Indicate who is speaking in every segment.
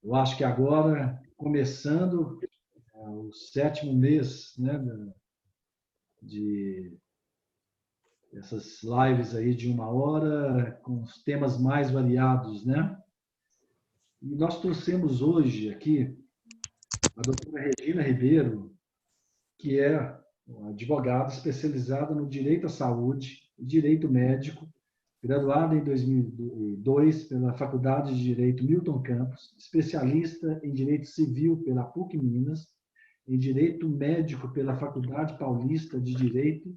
Speaker 1: Eu acho que agora, começando o sétimo mês, né, de essas lives aí de 1 hora, com os temas mais variados, né? E nós trouxemos hoje aqui a doutora Regina Ribeiro, que é uma advogada especializada no direito à saúde e direito médico, graduada em 2002 pela Faculdade de Direito Milton Campos, especialista em Direito Civil pela PUC Minas, em Direito Médico pela Faculdade Paulista de Direito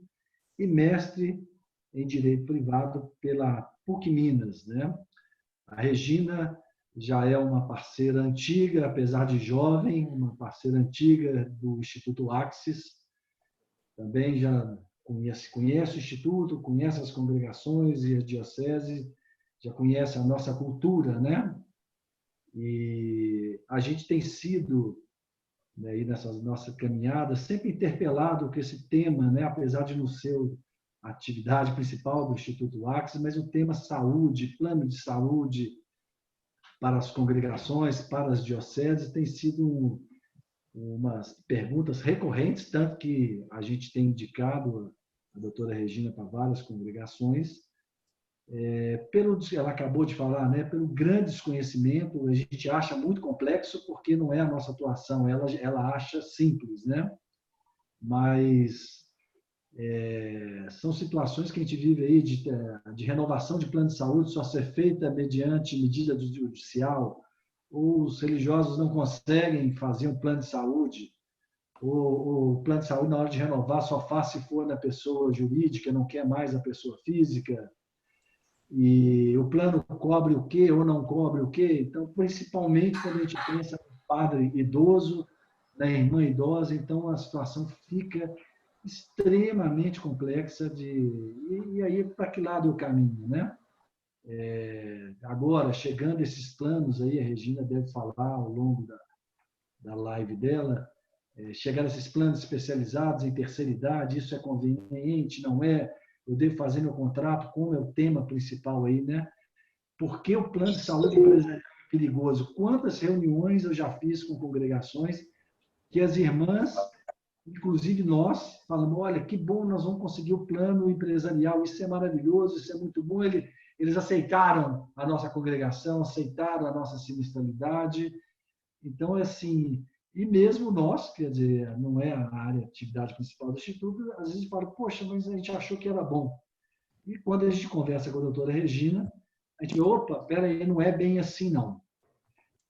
Speaker 1: e mestre em Direito Privado pela PUC Minas, né? A Regina já é uma parceira antiga, apesar de jovem, uma parceira antiga do Instituto Axis. Também já conhece o Instituto, conhece as congregações e as dioceses, já conhece a nossa cultura, né? E a gente tem sido, né, aí nessa nossa caminhada, sempre interpelado com esse tema, né? Apesar de não ser a atividade principal do Instituto Axis, mas o tema saúde, plano de saúde para as congregações, para as dioceses, tem sido umas perguntas recorrentes, tanto que a gente tem indicado a doutora Regina para várias congregações. Pelo que ela acabou de falar, né, pelo grande desconhecimento, a gente acha muito complexo porque não é a nossa atuação, ela acha simples, né? Mas são situações que a gente vive aí de renovação de plano de saúde só ser feita mediante medida judicial, ou os religiosos não conseguem fazer um plano de saúde, o plano de saúde, na hora de renovar, só faz se for na pessoa jurídica, não quer mais a pessoa física, e o plano cobre o quê ou não cobre o quê. Então, principalmente quando a gente pensa no padre idoso, na irmã idosa, então a situação fica extremamente complexa e aí para que lado o caminho, né? Agora, chegando esses planos aí, a Regina deve falar ao longo da live dela, chegar esses planos especializados em terceira idade, isso é conveniente, não é? Eu devo fazer meu contrato, como é o tema principal aí, né? Por que o plano de saúde empresarial é perigoso? Quantas reuniões eu já fiz com congregações que as irmãs, inclusive nós, falamos, olha, que bom, nós vamos conseguir o plano empresarial, isso é maravilhoso, isso é muito bom. Eles aceitaram a nossa congregação, aceitaram a nossa sinistralidade. Então, assim, e mesmo nós, quer dizer, não é a área de atividade principal do Instituto, às vezes fala, poxa, mas a gente achou que era bom. E quando a gente conversa com a doutora Regina, a gente, opa, peraí, não é bem assim, não.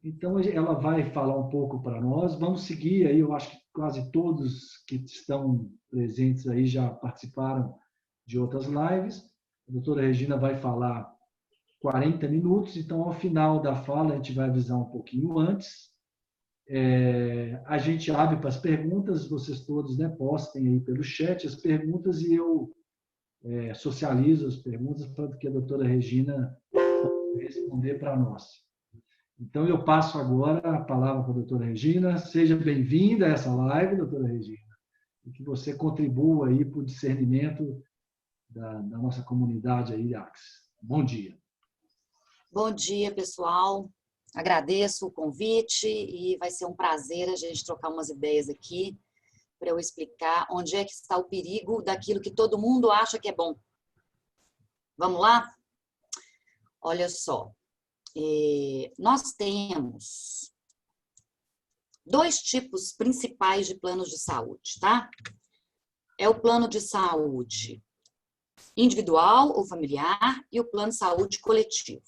Speaker 1: Então, ela vai falar um pouco para nós. Vamos seguir aí, eu acho que quase todos que estão presentes aí já participaram de outras lives. A doutora Regina vai falar 40 minutos, então, ao final da fala, a gente vai avisar um pouquinho antes. A gente abre para as perguntas, vocês todos, né, postem aí pelo chat as perguntas e eu socializo as perguntas para que a doutora Regina responder para nós. Então, eu passo agora a palavra para a doutora Regina. Seja bem-vinda a essa live, doutora Regina, e que você contribua aí para o discernimento da nossa comunidade aí, Axis. Bom dia.
Speaker 2: Bom dia, pessoal. Agradeço o convite e vai ser um prazer a gente trocar umas ideias aqui para eu explicar onde é que está o perigo daquilo que todo mundo acha que é bom. Vamos lá? Olha só. Nós temos 2 tipos principais de planos de saúde, tá? É o plano de saúde individual ou familiar e o plano de saúde coletivo.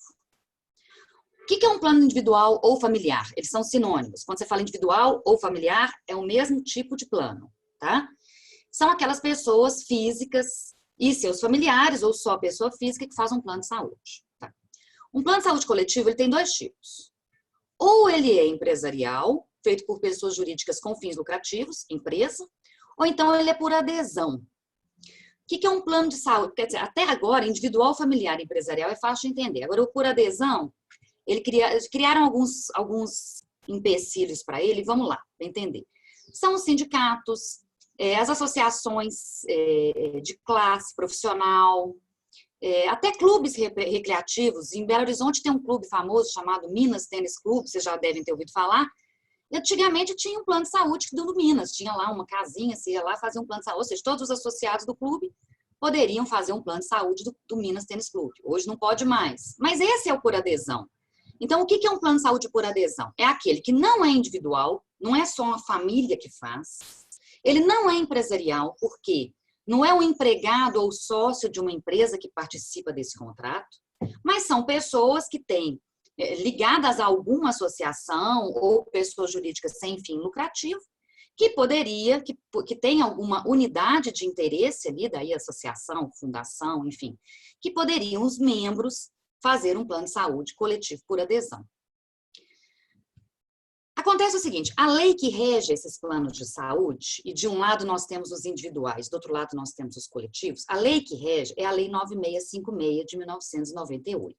Speaker 2: O que é um plano individual ou familiar? Eles são sinônimos. Quando você fala individual ou familiar, é o mesmo tipo de plano, tá? São aquelas pessoas físicas e seus familiares ou só a pessoa física que faz um plano de saúde. Tá? Um plano de saúde coletivo, ele tem 2 tipos. Ou ele é empresarial, feito por pessoas jurídicas com fins lucrativos, empresa, ou então ele é por adesão. O que é um plano de saúde? Quer dizer, até agora, individual, familiar e empresarial é fácil de entender. Agora, o por adesão, eles criaram alguns empecilhos para ele, vamos lá, para entender. São os sindicatos, as associações de classe profissional, até clubes recreativos. Em Belo Horizonte tem um clube famoso chamado Minas Tênis Clube, vocês já devem ter ouvido falar. E antigamente tinha um plano de saúde do Minas, tinha lá uma casinha, você ia lá fazer um plano de saúde, ou seja, todos os associados do clube poderiam fazer um plano de saúde do Minas Tênis Clube. Hoje não pode mais. Mas esse é o por adesão. Então, o que é um plano de saúde por adesão? É aquele que não é individual, não é só uma família que faz, ele não é empresarial, porque não é o empregado ou sócio de uma empresa que participa desse contrato, mas são pessoas que têm ligadas a alguma associação ou pessoa jurídica sem fim lucrativo, que poderia, que tem alguma unidade de interesse ali, daí associação, fundação, enfim, que poderiam os membros fazer um plano de saúde coletivo por adesão. Acontece o seguinte, a lei que rege esses planos de saúde, e de um lado nós temos os individuais, do outro lado nós temos os coletivos, a lei que rege é a Lei 9656 de 1998.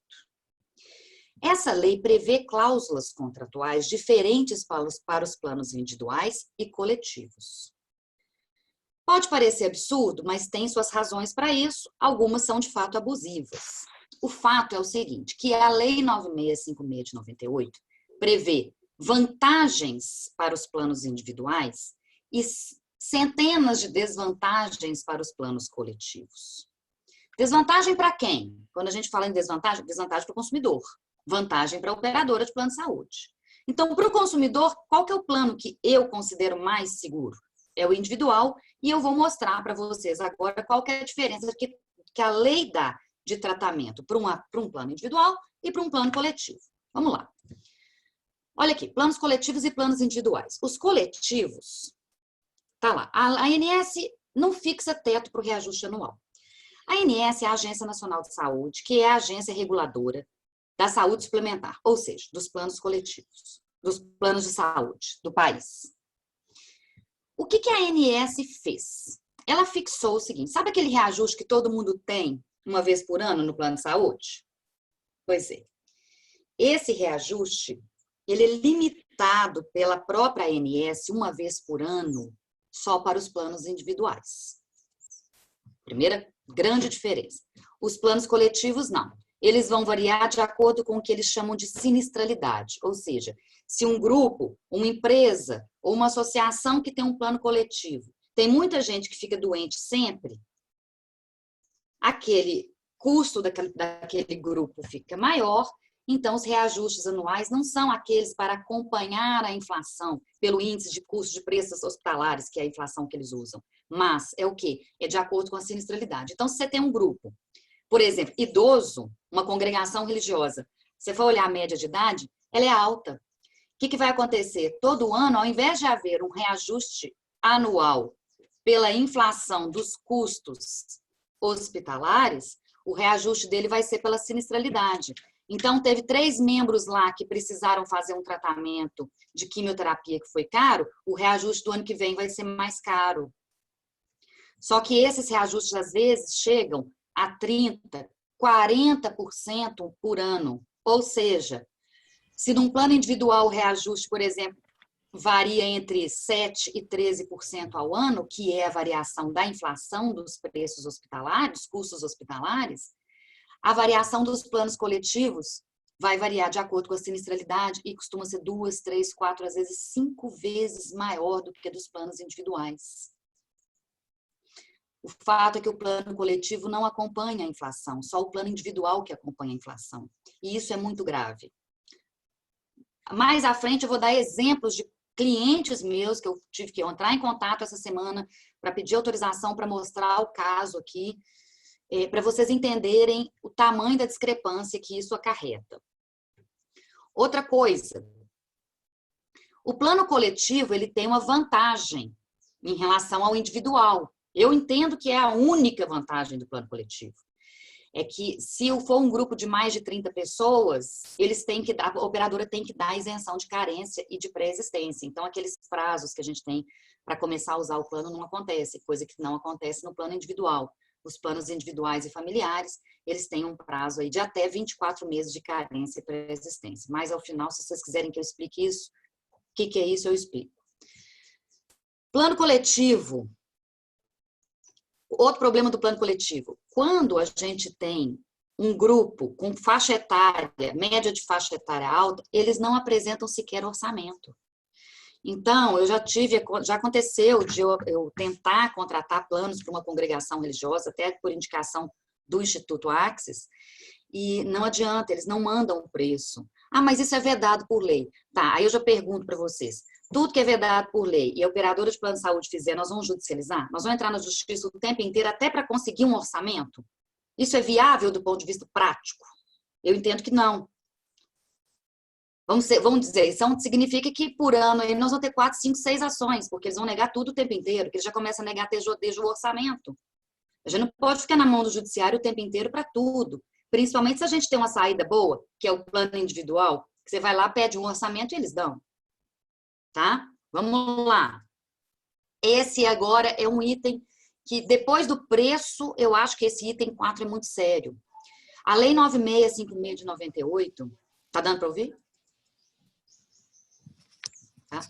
Speaker 2: Essa lei prevê cláusulas contratuais diferentes para os planos individuais e coletivos. Pode parecer absurdo, mas tem suas razões para isso, algumas são de fato abusivas. O fato é o seguinte, que a Lei 9656 de 98 prevê vantagens para os planos individuais e centenas de desvantagens para os planos coletivos. Desvantagem para quem? Quando a gente fala em desvantagem, desvantagem para o consumidor, vantagem para a operadora de plano de saúde. Então, para o consumidor, qual que é o plano que eu considero mais seguro? É o individual, e eu vou mostrar para vocês agora qual que é a diferença que a lei dá de tratamento para um plano individual e para um plano coletivo. Vamos lá. Olha aqui, planos coletivos e planos individuais. Os coletivos, tá lá, a ANS não fixa teto para o reajuste anual. A ANS é a Agência Nacional de Saúde, que é a agência reguladora da saúde suplementar, ou seja, dos planos coletivos, dos planos de saúde do país. O que a ANS fez? Ela fixou o seguinte, sabe aquele reajuste que todo mundo tem uma vez por ano no plano de saúde? Pois é. Esse reajuste, ele é limitado pela própria ANS uma vez por ano só para os planos individuais. Primeira grande diferença. Os planos coletivos, não. Eles vão variar de acordo com o que eles chamam de sinistralidade, ou seja, se um grupo, uma empresa ou uma associação que tem um plano coletivo, tem muita gente que fica doente sempre, aquele custo daquele grupo fica maior, então os reajustes anuais não são aqueles para acompanhar a inflação pelo índice de custo de preços hospitalares, que é a inflação que eles usam, mas é o quê? É de acordo com a sinistralidade. Então, se você tem um grupo, por exemplo, idoso, uma congregação religiosa, você for olhar a média de idade, ela é alta. O que vai acontecer? Todo ano, ao invés de haver um reajuste anual pela inflação dos custos hospitalares, o reajuste dele vai ser pela sinistralidade. Então, teve 3 membros lá que precisaram fazer um tratamento de quimioterapia que foi caro, o reajuste do ano que vem vai ser mais caro. Só que esses reajustes, às vezes, chegam a 30%, 40% por ano. Ou seja, se num plano individual o reajuste, por exemplo, varia entre 7% e 13% ao ano, que é a variação da inflação dos preços hospitalares, custos hospitalares, a variação dos planos coletivos vai variar de acordo com a sinistralidade e costuma ser 2, 3, 4, às vezes 5 vezes maior do que dos planos individuais. O fato é que o plano coletivo não acompanha a inflação, só o plano individual que acompanha a inflação. E isso é muito grave. Mais à frente eu vou dar exemplos de clientes meus que eu tive que entrar em contato essa semana para pedir autorização para mostrar o caso aqui, para vocês entenderem o tamanho da discrepância que isso acarreta. Outra coisa, o plano coletivo ele tem uma vantagem em relação ao individual. Eu entendo que é a única vantagem do plano coletivo. É que se for um grupo de mais de 30 pessoas, a operadora tem que dar isenção de carência e de pré-existência. Então, aqueles prazos que a gente tem para começar a usar o plano não acontece, coisa que não acontece no plano individual. Os planos individuais e familiares, eles têm um prazo aí de até 24 meses de carência e pré-existência. Mas, ao final, se vocês quiserem que eu explique isso, o que é isso, eu explico. Plano coletivo. Outro problema do plano coletivo. Quando a gente tem um grupo com faixa etária, média de faixa etária alta, eles não apresentam sequer orçamento. Então, já aconteceu de eu tentar contratar planos para uma congregação religiosa, até por indicação do Instituto Axis, e não adianta, eles não mandam o preço. Ah, mas isso é vedado por lei. Tá, aí eu já pergunto para vocês, tudo que é vedado por lei e a operadora de plano de saúde fizer, nós vamos judicializar? Nós vamos entrar na justiça o tempo inteiro até para conseguir um orçamento? Isso é viável do ponto de vista prático? Eu entendo que não. Vamos dizer, isso significa que por ano aí nós vamos ter 4, 5, 6 ações, porque eles vão negar tudo o tempo inteiro, porque eles já começam a negar desde o orçamento. A gente não pode ficar na mão do judiciário o tempo inteiro para tudo. Principalmente se a gente tem uma saída boa, que é o plano individual, que você vai lá, pede um orçamento e eles dão. Tá? Vamos lá. Esse agora é um item que, depois do preço, eu acho que esse item 4 é muito sério. A Lei 9656 de 98, tá dando para ouvir? Tá?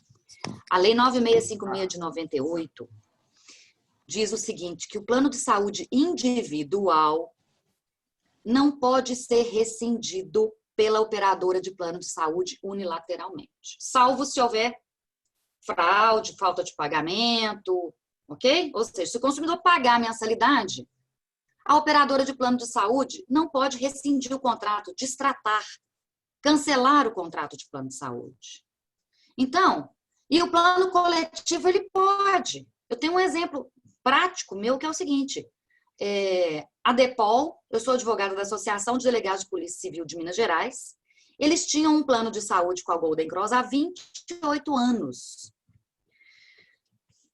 Speaker 2: A Lei 9656 de 98 diz o seguinte, que o plano de saúde individual não pode ser rescindido pela operadora de plano de saúde unilateralmente, salvo se houver fraude, falta de pagamento, ok? Ou seja, se o consumidor pagar a mensalidade, a operadora de plano de saúde não pode rescindir o contrato, destratar, cancelar o contrato de plano de saúde. Então, e o plano coletivo, ele pode. Eu tenho um exemplo prático meu, que é o seguinte, a DEPOL, eu sou advogada da Associação de Delegados de Polícia Civil de Minas Gerais, eles tinham um plano de saúde com a Golden Cross há 28 anos.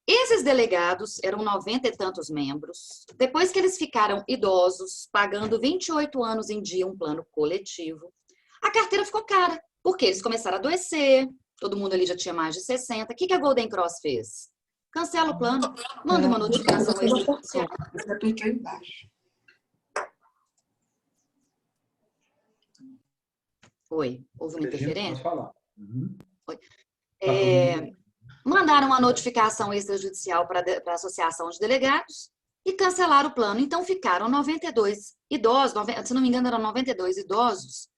Speaker 2: Esses delegados eram 90 e tantos membros. Depois que eles ficaram idosos, pagando 28 anos em dia um plano coletivo, a carteira ficou cara, porque eles começaram a adoecer, todo mundo ali já tinha mais de 60. O que a Golden Cross fez? Cancela o plano, manda uma notificação extrajudicial.
Speaker 3: Você clica aí embaixo.
Speaker 2: Oi, houve uma interferência?
Speaker 1: Pode falar. Uhum.
Speaker 2: Mandaram uma notificação extrajudicial para a Associação de Delegados e cancelaram o plano. Então, ficaram 92 idosos, se não me engano, eram 92 idosos,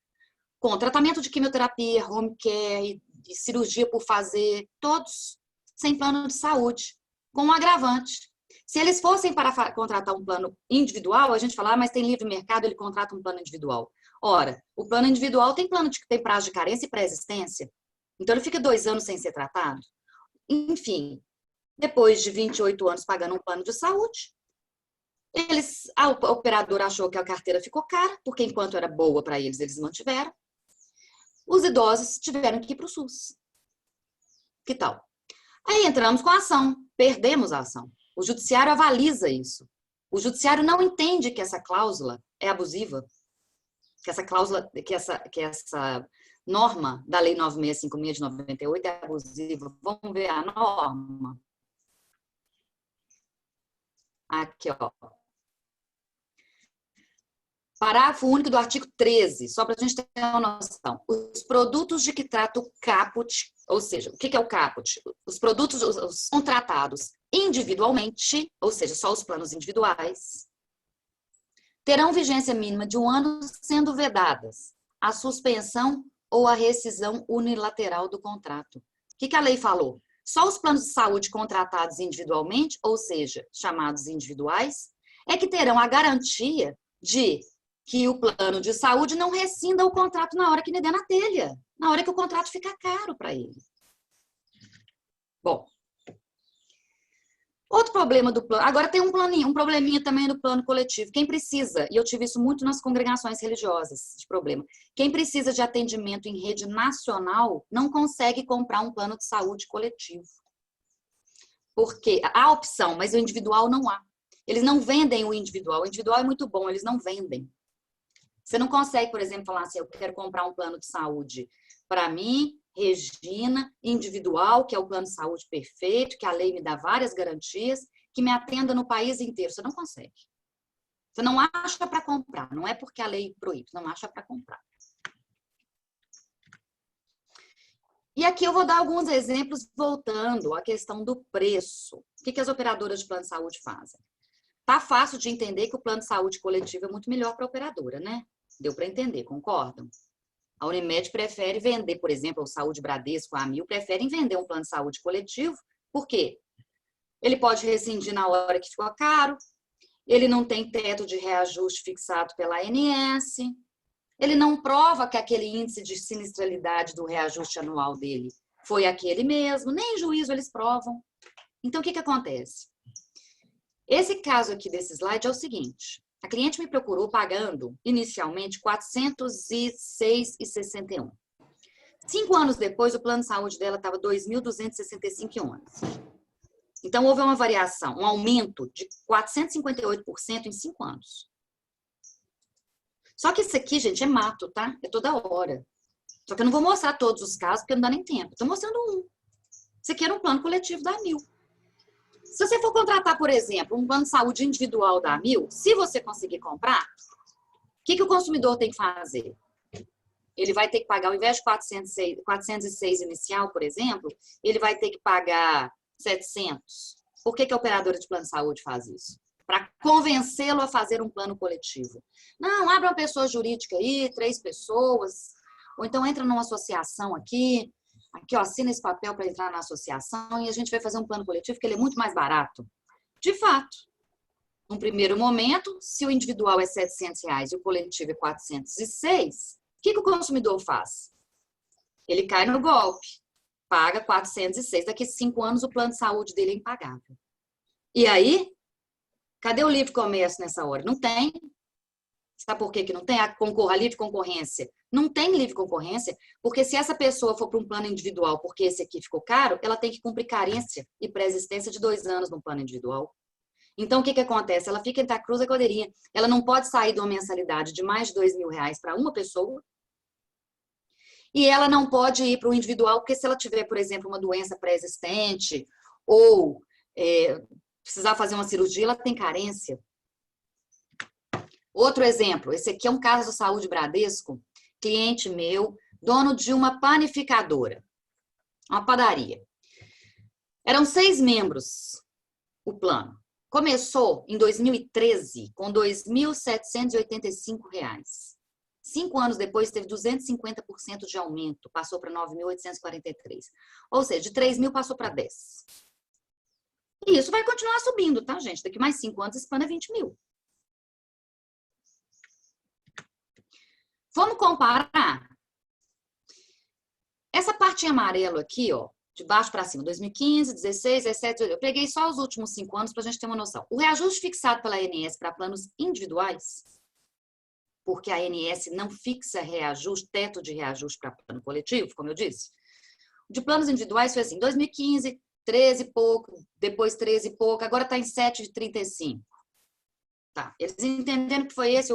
Speaker 2: com tratamento de quimioterapia, home care e cirurgia por fazer, todos sem plano de saúde, com um agravante. Se eles fossem para contratar um plano individual, a gente fala, mas tem livre mercado, ele contrata um plano individual. Ora, o plano individual tem prazo de carência e pré-existência. Então, ele fica 2 anos sem ser tratado. Enfim, depois de 28 anos pagando um plano de saúde, a operadora achou que a carteira ficou cara, porque enquanto era boa para eles, eles mantiveram. Os idosos tiveram que ir para o SUS. Que tal? Aí entramos com a ação, perdemos a ação. O judiciário avaliza isso. O judiciário não entende que essa cláusula é abusiva, que essa cláusula, que essa norma da Lei 9656 de 98 é abusiva. Vamos ver a norma. Aqui, ó. Parágrafo único do artigo 13, só para a gente ter uma noção. Os produtos de que trata o caput, ou seja, o que é o caput? Os produtos os contratados individualmente, ou seja, só os planos individuais, terão vigência mínima de 1 ano, sendo vedadas a suspensão ou a rescisão unilateral do contrato. O que a lei falou? Só os planos de saúde contratados individualmente, ou seja, chamados individuais, é que terão a garantia de que o plano de saúde não rescinda o contrato na hora que lhe der na telha, na hora que o contrato fica caro para ele. Bom, outro problema do plano, agora tem um probleminha também do plano coletivo. Quem precisa, e eu tive isso muito nas congregações religiosas, de problema, quem precisa de atendimento em rede nacional não consegue comprar um plano de saúde coletivo. Porque há opção, mas o individual não há. Eles não vendem o individual é muito bom, eles não vendem. Você não consegue, por exemplo, falar assim, eu quero comprar um plano de saúde para mim, Regina, individual, que é o plano de saúde perfeito, que a lei me dá várias garantias, que me atenda no país inteiro. Você não consegue. Você não acha para comprar. Não é porque a lei proíbe, não acha para comprar. E aqui eu vou dar alguns exemplos voltando à questão do preço. O que as operadoras de plano de saúde fazem? Tá fácil de entender que o plano de saúde coletivo é muito melhor para a operadora, né? Deu para entender, concordam? A Unimed prefere vender, por exemplo, o Saúde Bradesco, a Amil, preferem vender um plano de saúde coletivo. Por quê? Ele pode rescindir na hora que ficou caro, ele não tem teto de reajuste fixado pela ANS, ele não prova que aquele índice de sinistralidade do reajuste anual dele foi aquele mesmo, nem em juízo eles provam. Então, o que acontece? Esse caso aqui desse slide é o seguinte: a cliente me procurou pagando inicialmente R$ 406,61. 5 anos depois, o plano de saúde dela estava R$ 2.265,11. Então, houve uma variação, um aumento de 458% em 5 anos. Só que isso aqui, gente, é mato, tá? É toda hora. Só que eu não vou mostrar todos os casos, porque não dá nem tempo. Estou mostrando um. Isso aqui era um plano coletivo da Amil. Se você for contratar, por exemplo, um plano de saúde individual da Amil, se você conseguir comprar, o que o consumidor tem que fazer? Ele vai ter que pagar, ao invés de 406 inicial, por exemplo, ele vai ter que pagar 700. Por que a operadora de plano de saúde faz isso? Para convencê-lo a fazer um plano coletivo. Não, abre uma pessoa jurídica aí, 3 pessoas, ou então entra numa associação aqui, ó, assina esse papel para entrar na associação e a gente vai fazer um plano coletivo que ele é muito mais barato. De fato, num primeiro momento, se o individual é R$ 700 e o coletivo é 406, o que o consumidor faz? Ele cai no golpe, paga 406. Daqui a 5 anos o plano de saúde dele é impagável. E aí, cadê o livre comércio nessa hora? Não tem. Sabe por que não tem? A livre concorrência. Não tem livre concorrência, porque se essa pessoa for para um plano individual, porque esse aqui ficou caro, ela tem que cumprir carência e pré-existência de 2 anos no plano individual. Então, o que acontece? Ela fica entre a cruz e a cordeirinha. Ela não pode sair de uma mensalidade de mais de R$2.000 para uma pessoa. E ela não pode ir para o individual, porque se ela tiver, por exemplo, uma doença pré-existente ou precisar fazer uma cirurgia, ela tem carência. Outro exemplo, esse aqui é um caso do Saúde Bradesco, cliente meu, dono de uma panificadora, uma padaria. Eram 6 membros o plano. Começou em 2013 com R$ 2.785. 5 anos depois teve 250% de aumento, passou para 9.843. Ou seja, de 3.000 passou para 10. E isso vai continuar subindo, tá, gente? Daqui mais 5 anos esse plano é 20.000. Vamos comparar? Essa parte em amarelo aqui, ó, de baixo para cima, 2015, 16, 17, eu peguei só os últimos 5 anos para a gente ter uma noção. O reajuste fixado pela ANS para planos individuais, porque a ANS não fixa reajuste, teto de reajuste para plano coletivo, como eu disse. De planos individuais foi assim, 2015, 13 e pouco, depois 13 e pouco, agora está em 7,35. Tá, eles entenderam que foi esse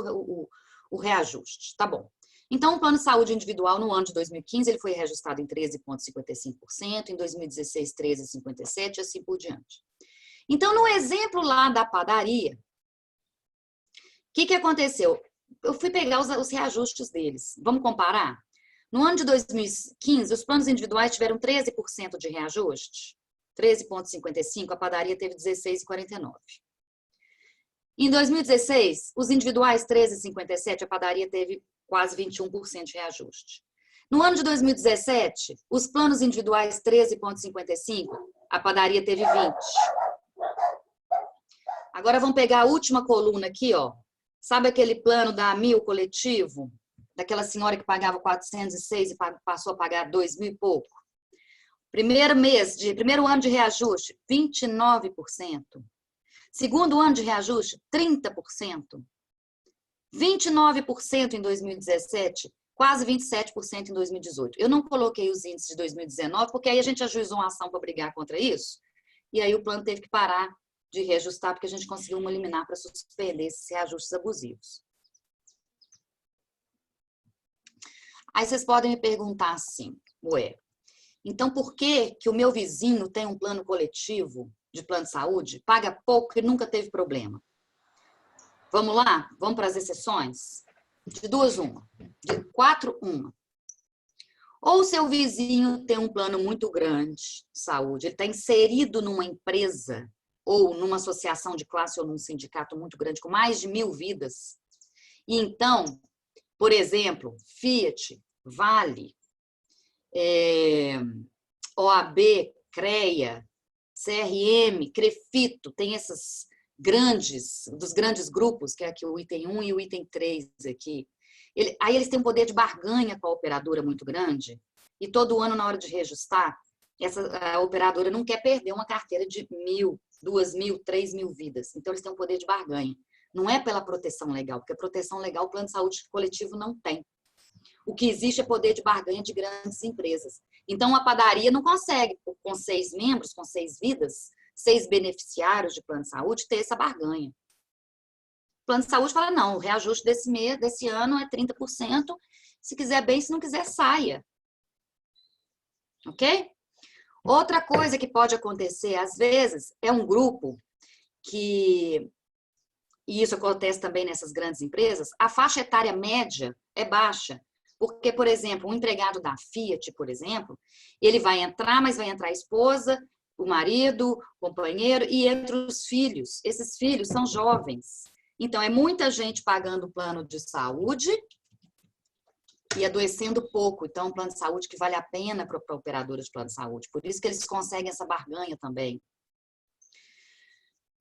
Speaker 2: o reajuste, tá bom. Então, o plano de saúde individual no ano de 2015, ele foi reajustado em 13,55%, em 2016, 13,57% e assim por diante. Então, no exemplo lá da padaria, o que aconteceu? Eu fui pegar os reajustes deles. Vamos comparar? No ano de 2015, os planos individuais tiveram 13% de reajuste, 13,55%, a padaria teve 16,49%. Em 2016, os individuais 13,57%, a padaria teve quase 21% de reajuste. No ano de 2017, os planos individuais 13,55%, a padaria teve 20%. Agora vamos pegar a última coluna aqui, ó. Sabe aquele plano da Amil coletivo? Daquela senhora que pagava 406 e passou a pagar 2.000 e pouco? Primeiro ano de reajuste, 29%. Segundo ano de reajuste, 30%. 29% em 2017, quase 27% em 2018. Eu não coloquei os índices de 2019, porque aí a gente ajuizou uma ação para brigar contra isso, e aí o plano teve que parar de reajustar, porque a gente conseguiu uma liminar para suspender esses reajustes abusivos. Aí vocês podem me perguntar assim, ué, então por que o meu vizinho tem um plano coletivo de plano de saúde, paga pouco e nunca teve problema? Vamos lá? Vamos para as exceções? De 2, uma. De 4, uma. Ou seu vizinho tem um plano muito grande de saúde, ele está inserido numa empresa ou numa associação de classe ou num sindicato muito grande, com mais de 1000 vidas. E então, por exemplo, Fiat, Vale, OAB, CREA, CRM, Crefito, tem esses dos grandes grupos, que é aqui o item 1 e o item 3 aqui. Aí eles têm um poder de barganha com a operadora muito grande, e todo ano, na hora de reajustar, a operadora não quer perder uma carteira de 1000, 2000, 3000 vidas. Então, eles têm um poder de barganha. Não é pela proteção legal, porque a proteção legal o plano de saúde coletivo não tem. O que existe é poder de barganha de grandes empresas. Então, uma padaria não consegue, com 6 membros, com 6 vidas, 6 beneficiários de plano de saúde, ter essa barganha. O plano de saúde fala, não, o reajuste desse ano é 30%, se quiser bem, se não quiser, saia. Ok? Outra coisa que pode acontecer, às vezes, é um grupo que, e isso acontece também nessas grandes empresas, a faixa etária média é baixa. Porque, por exemplo, um empregado da Fiat, por exemplo, ele vai entrar, mas vai entrar a esposa, o marido, o companheiro e entre os filhos. Esses filhos são jovens. Então, é muita gente pagando o plano de saúde e adoecendo pouco. Então, um plano de saúde que vale a pena para a operadora de plano de saúde. Por isso que eles conseguem essa barganha também.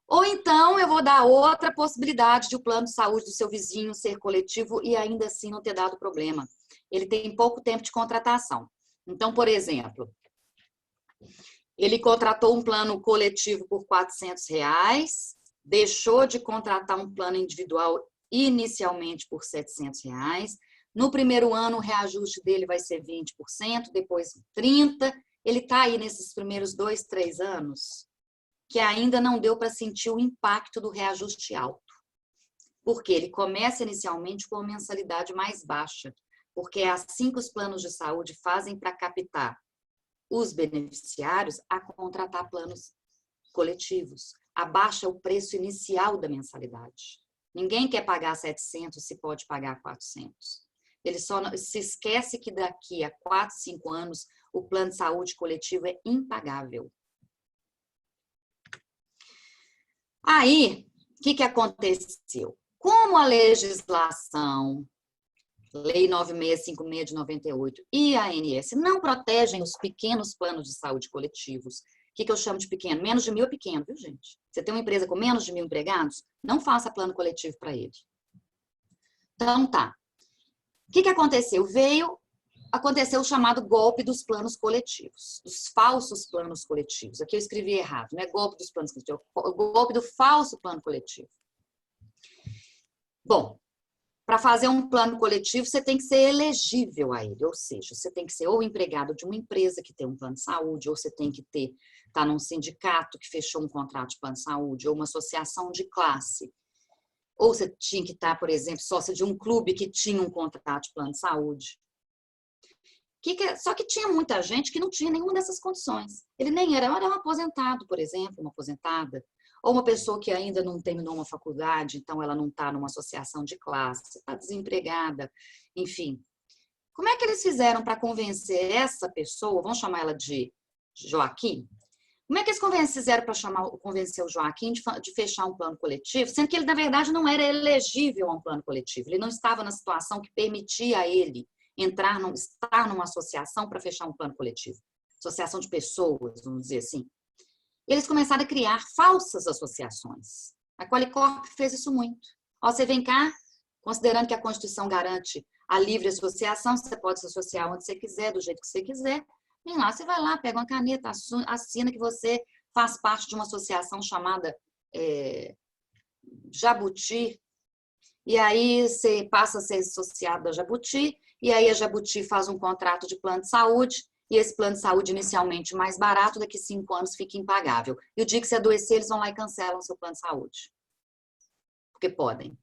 Speaker 2: Ou então, eu vou dar outra possibilidade de o plano de saúde do seu vizinho ser coletivo e ainda assim não ter dado problema. Ele tem pouco tempo de contratação. Então, por exemplo, ele contratou um plano coletivo por R$400, deixou de contratar um plano individual inicialmente por R$700. No primeiro ano, o reajuste dele vai ser 20%, depois 30%. Ele está aí nesses primeiros 2, 3 anos que ainda não deu para sentir o impacto do reajuste alto. Porque ele começa inicialmente com uma mensalidade mais baixa, porque é assim que os planos de saúde fazem para captar os beneficiários a contratar planos coletivos. Abaixa o preço inicial da mensalidade. Ninguém quer pagar 700 se pode pagar 400. Ele só se esquece que daqui a 4, 5 anos o plano de saúde coletivo é impagável. Aí, o que aconteceu? Como a legislação, Lei 9656 de 98 e a ANS não protegem os pequenos planos de saúde coletivos, o que eu chamo de pequeno? Menos de 1000 é pequeno, viu, gente? Você tem uma empresa com menos de 1000 empregados, não faça plano coletivo para ele. Então, tá. O que aconteceu? Aconteceu o chamado golpe dos planos coletivos, dos falsos planos coletivos. Aqui eu escrevi errado, não é golpe dos planos coletivos, é o golpe do falso plano coletivo. Bom, para fazer um plano coletivo, você tem que ser elegível a ele, ou seja, você tem que ser ou empregado de uma empresa que tem um plano de saúde, ou você tem que estar num sindicato que fechou um contrato de plano de saúde, ou uma associação de classe. Ou você tinha que estar, por exemplo, sócio de um clube que tinha um contrato de plano de saúde. Só que tinha muita gente que não tinha nenhuma dessas condições. Ele nem era um aposentado, por exemplo, uma aposentada, ou uma pessoa que ainda não terminou uma faculdade, então ela não está numa associação de classe, está desempregada, enfim. Como é que eles fizeram para convencer essa pessoa, vamos chamar ela de Joaquim? Como é que eles fizeram para convencer o Joaquim de fechar um plano coletivo, sendo que ele, na verdade, não era elegível a um plano coletivo, ele não estava na situação que permitia a ele estar numa associação para fechar um plano coletivo. Associação de pessoas, vamos dizer assim. Eles começaram a criar falsas associações. A Qualicorp fez isso muito. Ó, você vem cá, considerando que a Constituição garante a livre associação, você pode se associar onde você quiser, do jeito que você quiser. Vem lá, você vai lá, pega uma caneta, assina que você faz parte de uma associação chamada Jabuti, e aí você passa a ser associado a Jabuti, e aí a Jabuti faz um contrato de plano de saúde, e esse plano de saúde inicialmente mais barato, daqui 5 anos fica impagável. E o dia que você adoecer, eles vão lá e cancelam o seu plano de saúde. Porque podem.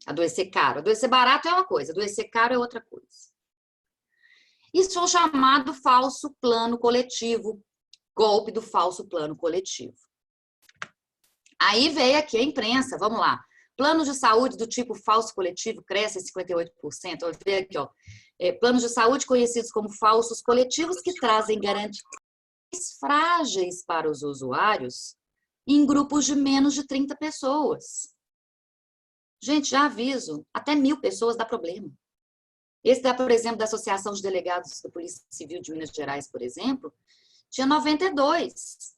Speaker 2: Adoecer caro. Adoecer barato é uma coisa, adoecer caro é outra coisa. Isso é o chamado falso plano coletivo, golpe do falso plano coletivo. Aí veio aqui a imprensa, vamos lá. Planos de saúde do tipo falso coletivo crescem 58%. Vou ver aqui, ó. Planos de saúde conhecidos como falsos coletivos que trazem garantias frágeis para os usuários em grupos de menos de 30 pessoas. Gente, já aviso, até 1.000 pessoas dá problema. Esse, por exemplo, da Associação de Delegados da Polícia Civil de Minas Gerais, por exemplo, tinha 92.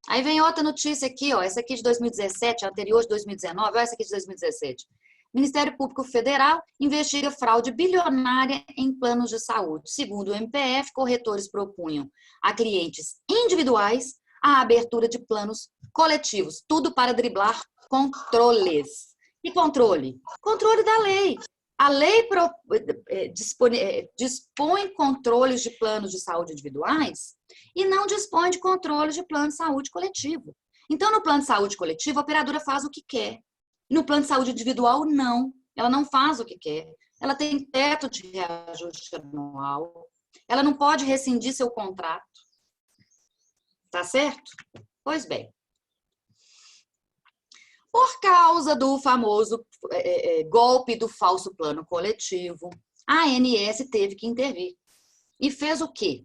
Speaker 2: Aí vem outra notícia aqui, ó, essa aqui de 2017, a anterior de 2019, ó, essa aqui de 2017. Ministério Público Federal investiga fraude bilionária em planos de saúde. Segundo o MPF, corretores propunham a clientes individuais a abertura de planos coletivos, tudo para driblar controles. E controle? Controle da lei. A lei dispõe controles de planos de saúde individuais e não dispõe de controles de plano de saúde coletivo. Então, no plano de saúde coletivo, a operadora faz o que quer. No plano de saúde individual, não. Ela não faz o que quer. Ela tem teto de reajuste anual. Ela não pode rescindir seu contrato. Tá certo? Pois bem. Por causa do famoso golpe do falso plano coletivo, a ANS teve que intervir. E fez o quê?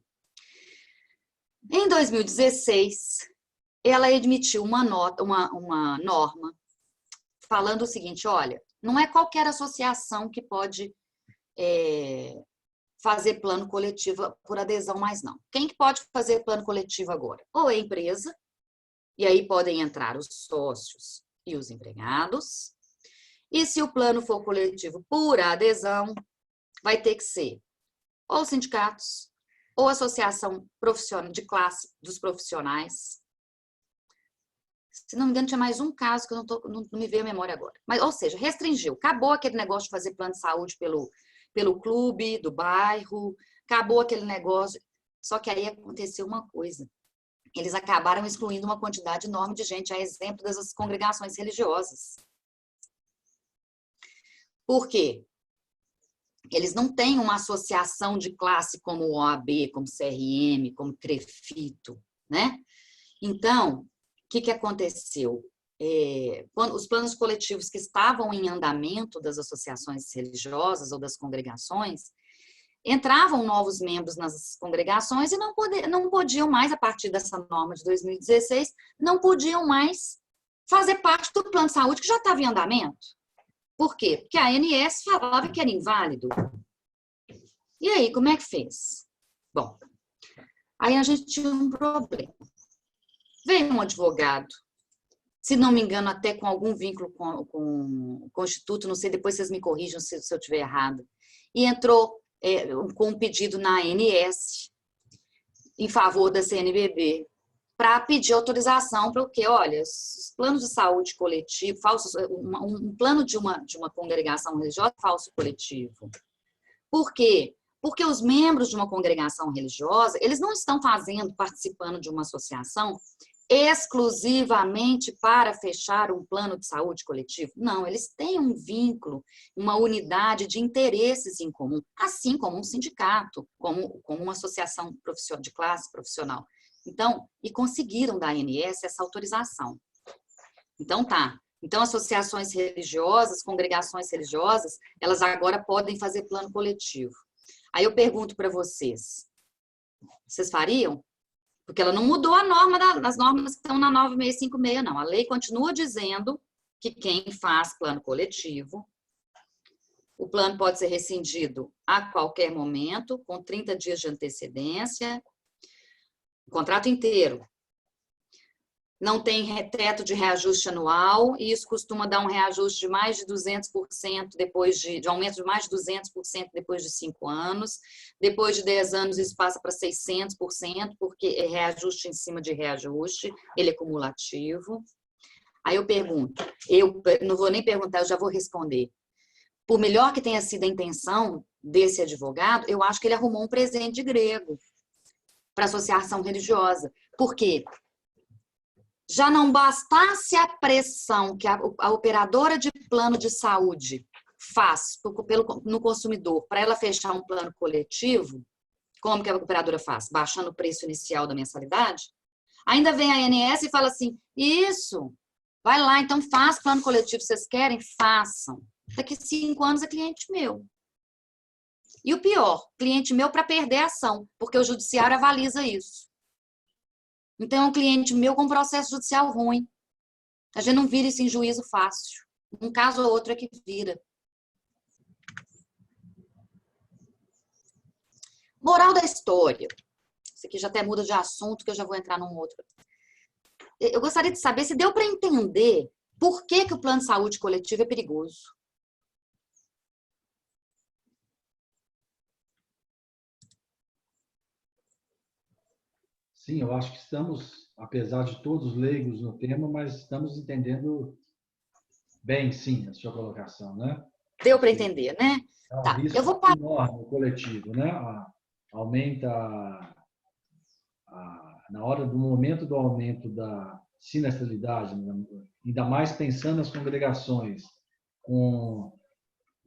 Speaker 2: Em 2016, ela emitiu uma norma falando o seguinte, olha, não é qualquer associação que pode fazer plano coletivo por adesão mais não. Quem que pode fazer plano coletivo agora? Ou é empresa, e aí podem entrar os sócios e os empregados. E se o plano for coletivo por adesão, vai ter que ser ou sindicatos, ou associação profissional de classe dos profissionais. Se não me engano, tinha mais um caso que eu não me veio a memória agora. Mas, ou seja, restringiu. Acabou aquele negócio de fazer plano de saúde pelo clube do bairro, acabou aquele negócio. Só que aí aconteceu uma coisa. Eles acabaram excluindo uma quantidade enorme de gente, a exemplo das congregações religiosas. Por quê? Eles não têm uma associação de classe como o OAB, como CRM, como CREFITO, né? Então, o que aconteceu? Quando os planos coletivos que estavam em andamento das associações religiosas ou das congregações, entravam novos membros nas congregações e não podiam mais, a partir dessa norma de 2016, não podiam mais fazer parte do plano de saúde que já estava em andamento. Por quê? Porque a ANS falava que era inválido. E aí, como é que fez? Bom, aí a gente tinha um problema. Veio um advogado, se não me engano, até com algum vínculo com o Instituto, não sei, depois vocês me corrijam se eu estiver errado, e entrou com um pedido na ANS em favor da CNBB para pedir autorização para o quê? Olha, os planos de saúde coletivo, um plano de uma congregação religiosa falso coletivo. Por quê? Porque os membros de uma congregação religiosa, eles não estão participando de uma associação exclusivamente para fechar um plano de saúde coletivo. Não, eles têm um vínculo, uma unidade de interesses em comum, assim como um sindicato, como uma associação de classe profissional. Então, e conseguiram da ANS essa autorização. Então, tá. Então, associações religiosas, congregações religiosas, elas agora podem fazer plano coletivo. Aí eu pergunto para vocês fariam? Porque ela não mudou a norma das normas que estão na 9656, não. A lei continua dizendo que quem faz plano coletivo, o plano pode ser rescindido a qualquer momento, com 30 dias de antecedência, o contrato inteiro. Não tem teto de reajuste anual, e isso costuma dar um reajuste de mais de 200% depois de aumento de mais de 200% depois de 5 anos. Depois de 10 anos, isso passa para 600%, porque é reajuste em cima de reajuste, ele é cumulativo. Aí eu pergunto, eu não vou nem perguntar, eu já vou responder. Por melhor que tenha sido a intenção desse advogado, eu acho que ele arrumou um presente de grego para a associação religiosa. Por quê? Já não bastasse a pressão que a operadora de plano de saúde faz no consumidor para ela fechar um plano coletivo, como que a operadora faz? Baixando o preço inicial da mensalidade, ainda vem a ANS e fala assim, isso, vai lá, então faz plano coletivo, vocês querem? Façam. Daqui 5 anos é cliente meu. E o pior, cliente meu para perder a ação, porque o judiciário avaliza isso. Então, é um cliente meu com processo judicial ruim. A gente não vira isso em juízo fácil. Um caso ou outro é que vira. Moral da história. Isso aqui já até muda de assunto, que eu já vou entrar num outro. Eu gostaria de saber se deu para entender por que o plano de saúde coletivo é perigoso.
Speaker 1: Sim, eu acho que estamos, apesar de todos leigos no tema, mas estamos entendendo bem, sim, a sua colocação, né?
Speaker 2: Deu para entender, né?
Speaker 1: É um
Speaker 2: Tá, eu
Speaker 1: risco
Speaker 2: vou...
Speaker 1: enorme coletivo, né? Aumenta na hora do momento do aumento da sinistralidade, né? Ainda mais pensando nas congregações com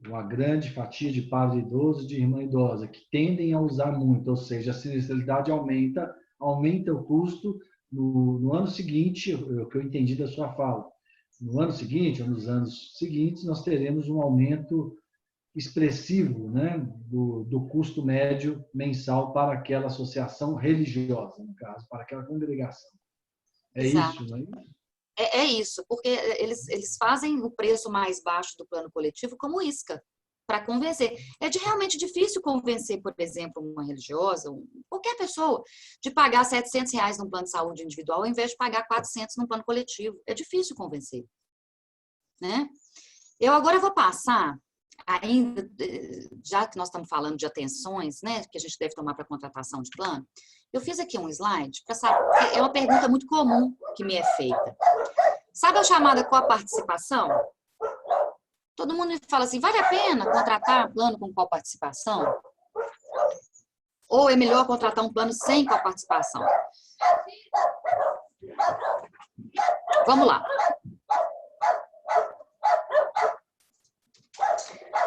Speaker 1: uma grande fatia de padre idoso e de irmã idosa, que tendem a usar muito, ou seja, a sinistralidade aumenta o custo no ano seguinte, o que eu entendi da sua fala. No ano seguinte, ou nos anos seguintes, nós teremos um aumento expressivo, né, do custo médio mensal para aquela associação religiosa, no caso, para aquela congregação. É
Speaker 2: Exato.
Speaker 1: isso, não é isso?
Speaker 2: É isso, porque eles fazem o preço mais baixo do plano coletivo como isca, para convencer. É realmente difícil convencer, por exemplo, uma religiosa, qualquer pessoa, de pagar R$700 num plano de saúde individual, ao invés de pagar 400 num plano coletivo. É difícil convencer, né? Eu agora vou passar, ainda, já que nós estamos falando de atenções, né, que a gente deve tomar para contratação de plano, eu fiz aqui um slide para saber, é uma pergunta muito comum que me é feita. Sabe a chamada coparticipação? Todo mundo me fala assim, vale a pena contratar um plano com coparticipação? Ou é melhor contratar um plano sem coparticipação? Vamos lá.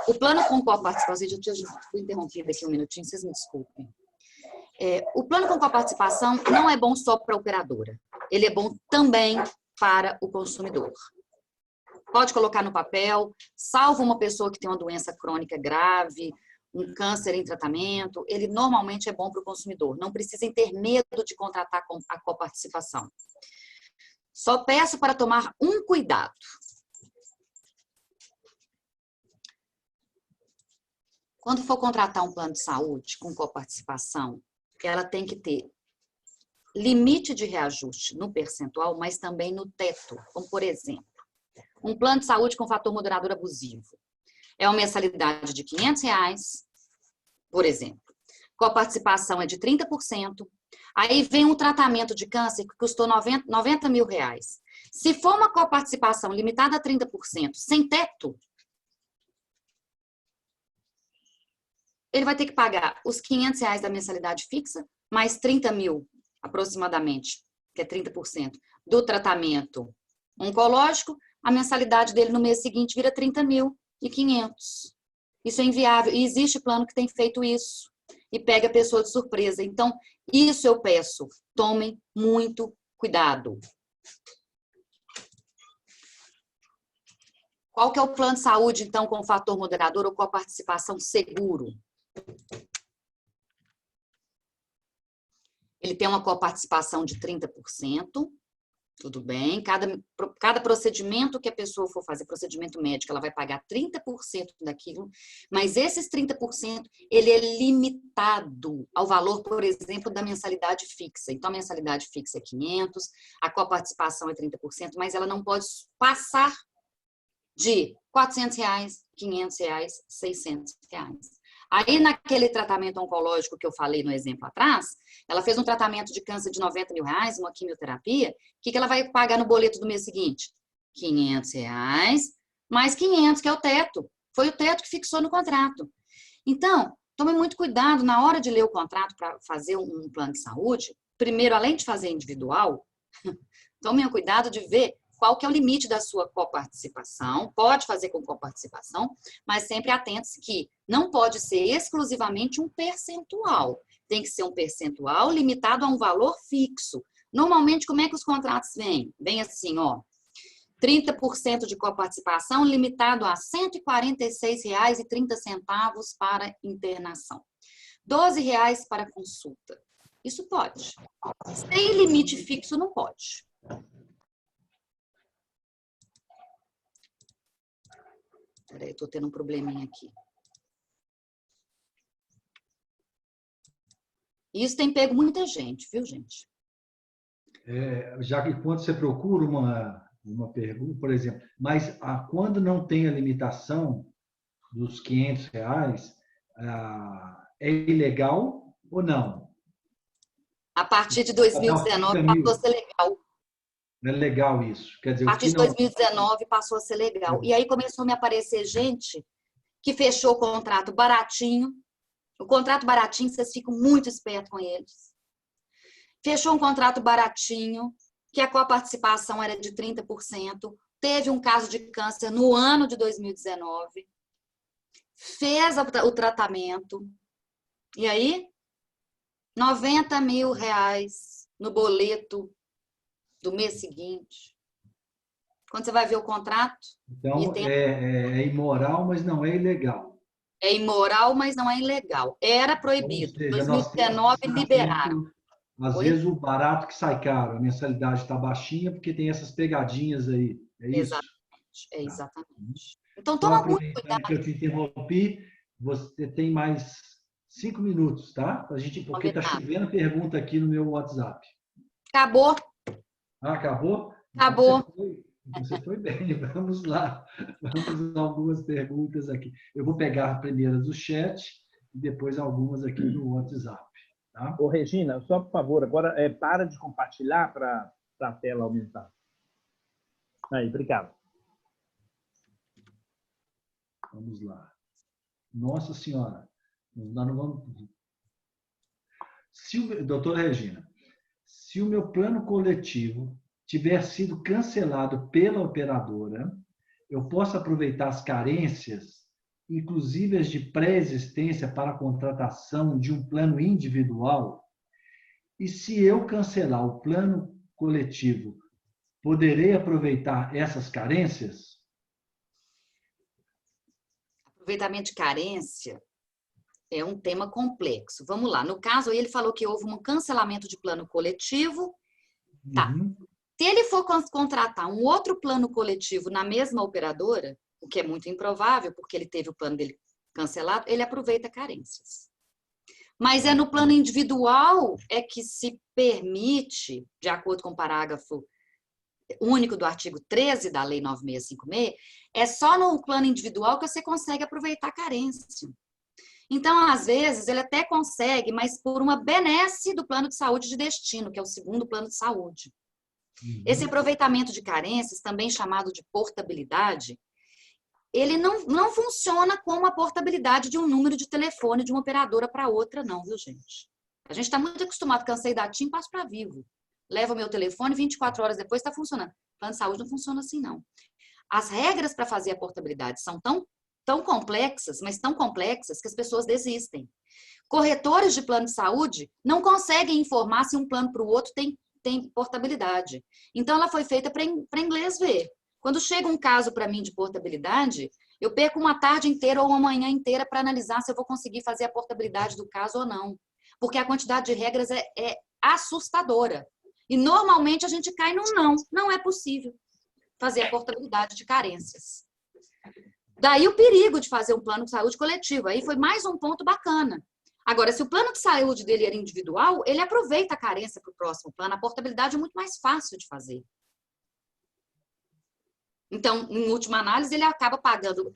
Speaker 2: O plano com coparticipação, eu fui interrompida aqui um minutinho, vocês me desculpem. O plano com coparticipação não é bom só para a operadora, ele é bom também para o consumidor. Pode colocar no papel, salvo uma pessoa que tem uma doença crônica grave, um câncer em tratamento, ele normalmente é bom para o consumidor. Não precisem ter medo de contratar a coparticipação. Só peço para tomar um cuidado. Quando for contratar um plano de saúde com coparticipação, ela tem que ter limite de reajuste no percentual, mas também no teto. Como, por exemplo, um plano de saúde com fator moderador abusivo. É uma mensalidade de R$500, por exemplo. Coparticipação é de 30%. Aí vem um tratamento de câncer que custou R$90 mil. Se for uma coparticipação limitada a 30%, sem teto, ele vai ter que pagar os R$500 da mensalidade fixa, mais 30 mil, aproximadamente, que é 30%, do tratamento oncológico. A mensalidade dele no mês seguinte vira 30.500. Isso é inviável. E existe plano que tem feito isso e pega a pessoa de surpresa. Então, isso eu peço. Tomem muito cuidado. Qual que é o plano de saúde, então, com fator moderador ou com a participação seguro? Ele tem uma coparticipação de 30%. Tudo bem, cada procedimento que a pessoa for fazer, procedimento médico, ela vai pagar 30% daquilo, mas esses 30%, ele é limitado ao valor, por exemplo, da mensalidade fixa. Então, a mensalidade fixa é 500, a coparticipação é 30%, mas ela não pode passar de R$400, R$500, R$600. Aí, naquele tratamento oncológico que eu falei no exemplo atrás, ela fez um tratamento de câncer de R$90 mil, uma quimioterapia. O que ela vai pagar no boleto do mês seguinte? R$500, mais 500, que é o teto. Foi o teto que fixou no contrato. Então, tome muito cuidado na hora de ler o contrato para fazer um plano de saúde. Primeiro, além de fazer individual, tome cuidado de ver qual que é o limite da sua coparticipação. Pode fazer com coparticipação, mas sempre atentos que não pode ser exclusivamente um percentual. Tem que ser um percentual limitado a um valor fixo. Normalmente, como é que os contratos vêm? Vem assim, ó, 30% de coparticipação limitado a R$ 146,30 para internação. R$ 12 para consulta. Isso pode. Sem limite fixo, não pode. Peraí, estou tendo um probleminha aqui. Isso tem pego muita gente, viu, gente?
Speaker 1: Já que quando você procura uma pergunta, por exemplo, mas quando não tem a limitação dos R$ 500, é ilegal ou não?
Speaker 2: A partir de
Speaker 1: Até os
Speaker 2: 2019
Speaker 1: 30
Speaker 2: passou a
Speaker 1: mil.
Speaker 2: ser legal.
Speaker 1: É legal isso. Quer dizer,
Speaker 2: A
Speaker 1: o
Speaker 2: partir
Speaker 1: que
Speaker 2: de
Speaker 1: não...
Speaker 2: 2019 passou a ser legal. E aí começou a me aparecer gente que fechou o contrato baratinho. O contrato baratinho, vocês ficam muito espertos com eles. Fechou um contrato baratinho, que a coparticipação era de 30%. Teve um caso de câncer no ano de 2019. Fez o tratamento. E aí, R$ 90 mil no boleto do mês seguinte. Quando você vai ver o contrato...
Speaker 1: Então, é imoral, mas não é ilegal.
Speaker 2: É imoral, mas não é ilegal. Era
Speaker 1: Então, ou
Speaker 2: proibido. Em
Speaker 1: seja, nós temos que
Speaker 2: 2019,
Speaker 1: estar
Speaker 2: liberaram.
Speaker 1: atento. Às
Speaker 2: Oi?
Speaker 1: vezes o barato que sai caro, a mensalidade está baixinha porque tem essas pegadinhas aí. É isso?
Speaker 2: Exatamente. É
Speaker 1: Tá.
Speaker 2: exatamente. Então,
Speaker 1: Só
Speaker 2: toma muito
Speaker 1: aproveitando que
Speaker 2: cuidado.
Speaker 1: eu te interrompi, você tem mais 5 minutos, tá? Porque está
Speaker 2: Combinado.
Speaker 1: chovendo pergunta aqui no meu WhatsApp.
Speaker 2: Acabou.
Speaker 1: Acabou?
Speaker 2: Acabou.
Speaker 1: Então você foi bem. Vamos lá. Vamos a algumas perguntas aqui. Eu vou pegar primeiras do chat e depois algumas aqui no WhatsApp. Tá?
Speaker 3: Ô, Regina, só por favor, agora para de compartilhar para a tela aumentar. Aí, obrigado.
Speaker 1: Vamos lá. Nossa Senhora. Nós não vamos... Doutora Regina, se o meu plano coletivo tiver sido cancelado pela operadora, eu posso aproveitar as carências, inclusive as de pré-existência para a contratação de um plano individual? E se eu cancelar o plano coletivo, poderei aproveitar essas carências?
Speaker 2: Aproveitamento de carência é um tema complexo. Vamos lá. No caso, ele falou que houve um cancelamento de plano coletivo. Tá.
Speaker 1: Uhum.
Speaker 2: Se ele for contratar um outro plano coletivo na mesma operadora, o que é muito improvável, porque ele teve o plano dele cancelado, ele aproveita carências. Mas é no plano individual é que se permite, de acordo com o parágrafo único do artigo 13 da Lei 9656, é só no plano individual que você consegue aproveitar a carência. Então, às vezes, ele até consegue, mas por uma benesse do plano de saúde de destino, que é o segundo plano de saúde. Esse aproveitamento de carências, também chamado de portabilidade, ele não funciona como a portabilidade de um número de telefone de uma operadora para outra, não, viu, gente? A gente está muito acostumado, cansei da TIM, passo para Vivo. Levo o meu telefone, 24 horas depois está funcionando. Plano de saúde não funciona assim, não. As regras para fazer a portabilidade são tão complexas, mas tão complexas que as pessoas desistem. Corretores de plano de saúde não conseguem informar se um plano para o outro tem portabilidade. Então, ela foi feita para inglês ver. Quando chega um caso para mim de portabilidade, eu perco uma tarde inteira ou uma manhã inteira para analisar se eu vou conseguir fazer a portabilidade do caso ou não. Porque a quantidade de regras é assustadora. E, normalmente, a gente cai no não. Não é possível fazer a portabilidade de carências. Daí o perigo de fazer um plano de saúde coletivo. Aí foi mais um ponto bacana. Agora, se o plano de saúde dele era individual, ele aproveita a carência para o próximo plano. A portabilidade é muito mais fácil de fazer. Então, em última análise, ele acaba pagando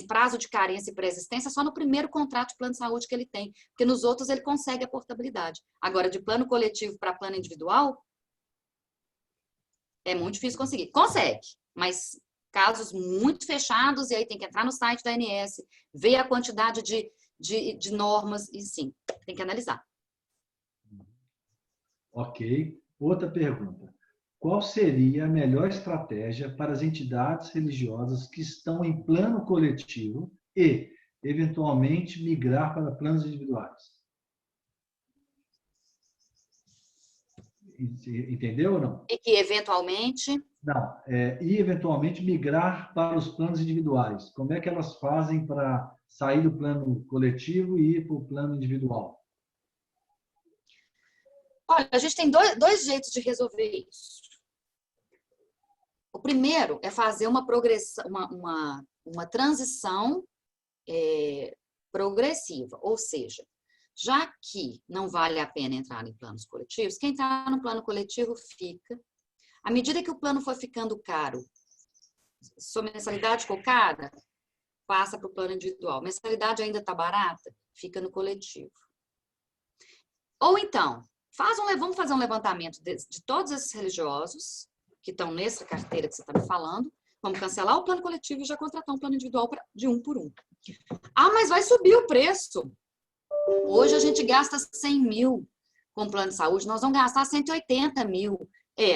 Speaker 2: prazo de carência e pré-existência só no primeiro contrato de plano de saúde que ele tem. Porque nos outros ele consegue a portabilidade. Agora, de plano coletivo para plano individual, é muito difícil conseguir. Consegue, mas casos muito fechados, e aí tem que entrar no site da ANS, ver a quantidade de normas, e sim, tem que analisar.
Speaker 1: Ok. Outra pergunta. Qual seria a melhor estratégia para as entidades religiosas que estão em plano coletivo e, eventualmente, migrar para planos individuais? Entendeu ou não?
Speaker 2: E que, eventualmente...
Speaker 1: Não. E, eventualmente, migrar para os planos individuais. Como é que elas fazem para sair do plano coletivo e ir para o plano individual?
Speaker 2: Olha, a gente tem dois jeitos de resolver isso. O primeiro é fazer uma progressão, uma transição progressiva, ou seja, já que não vale a pena entrar em planos coletivos, quem está no plano coletivo fica. À medida que o plano for ficando caro, sua mensalidade ficou cara, passa para o plano individual. Mensalidade ainda está barata, fica no coletivo. Ou então, vamos fazer um levantamento de todos esses religiosos que estão nessa carteira que você está me falando, vamos cancelar o plano coletivo e já contratar um plano individual de 1 por 1. Ah, mas vai subir o preço. Hoje a gente gasta 100 mil com plano de saúde, nós vamos gastar 180 mil.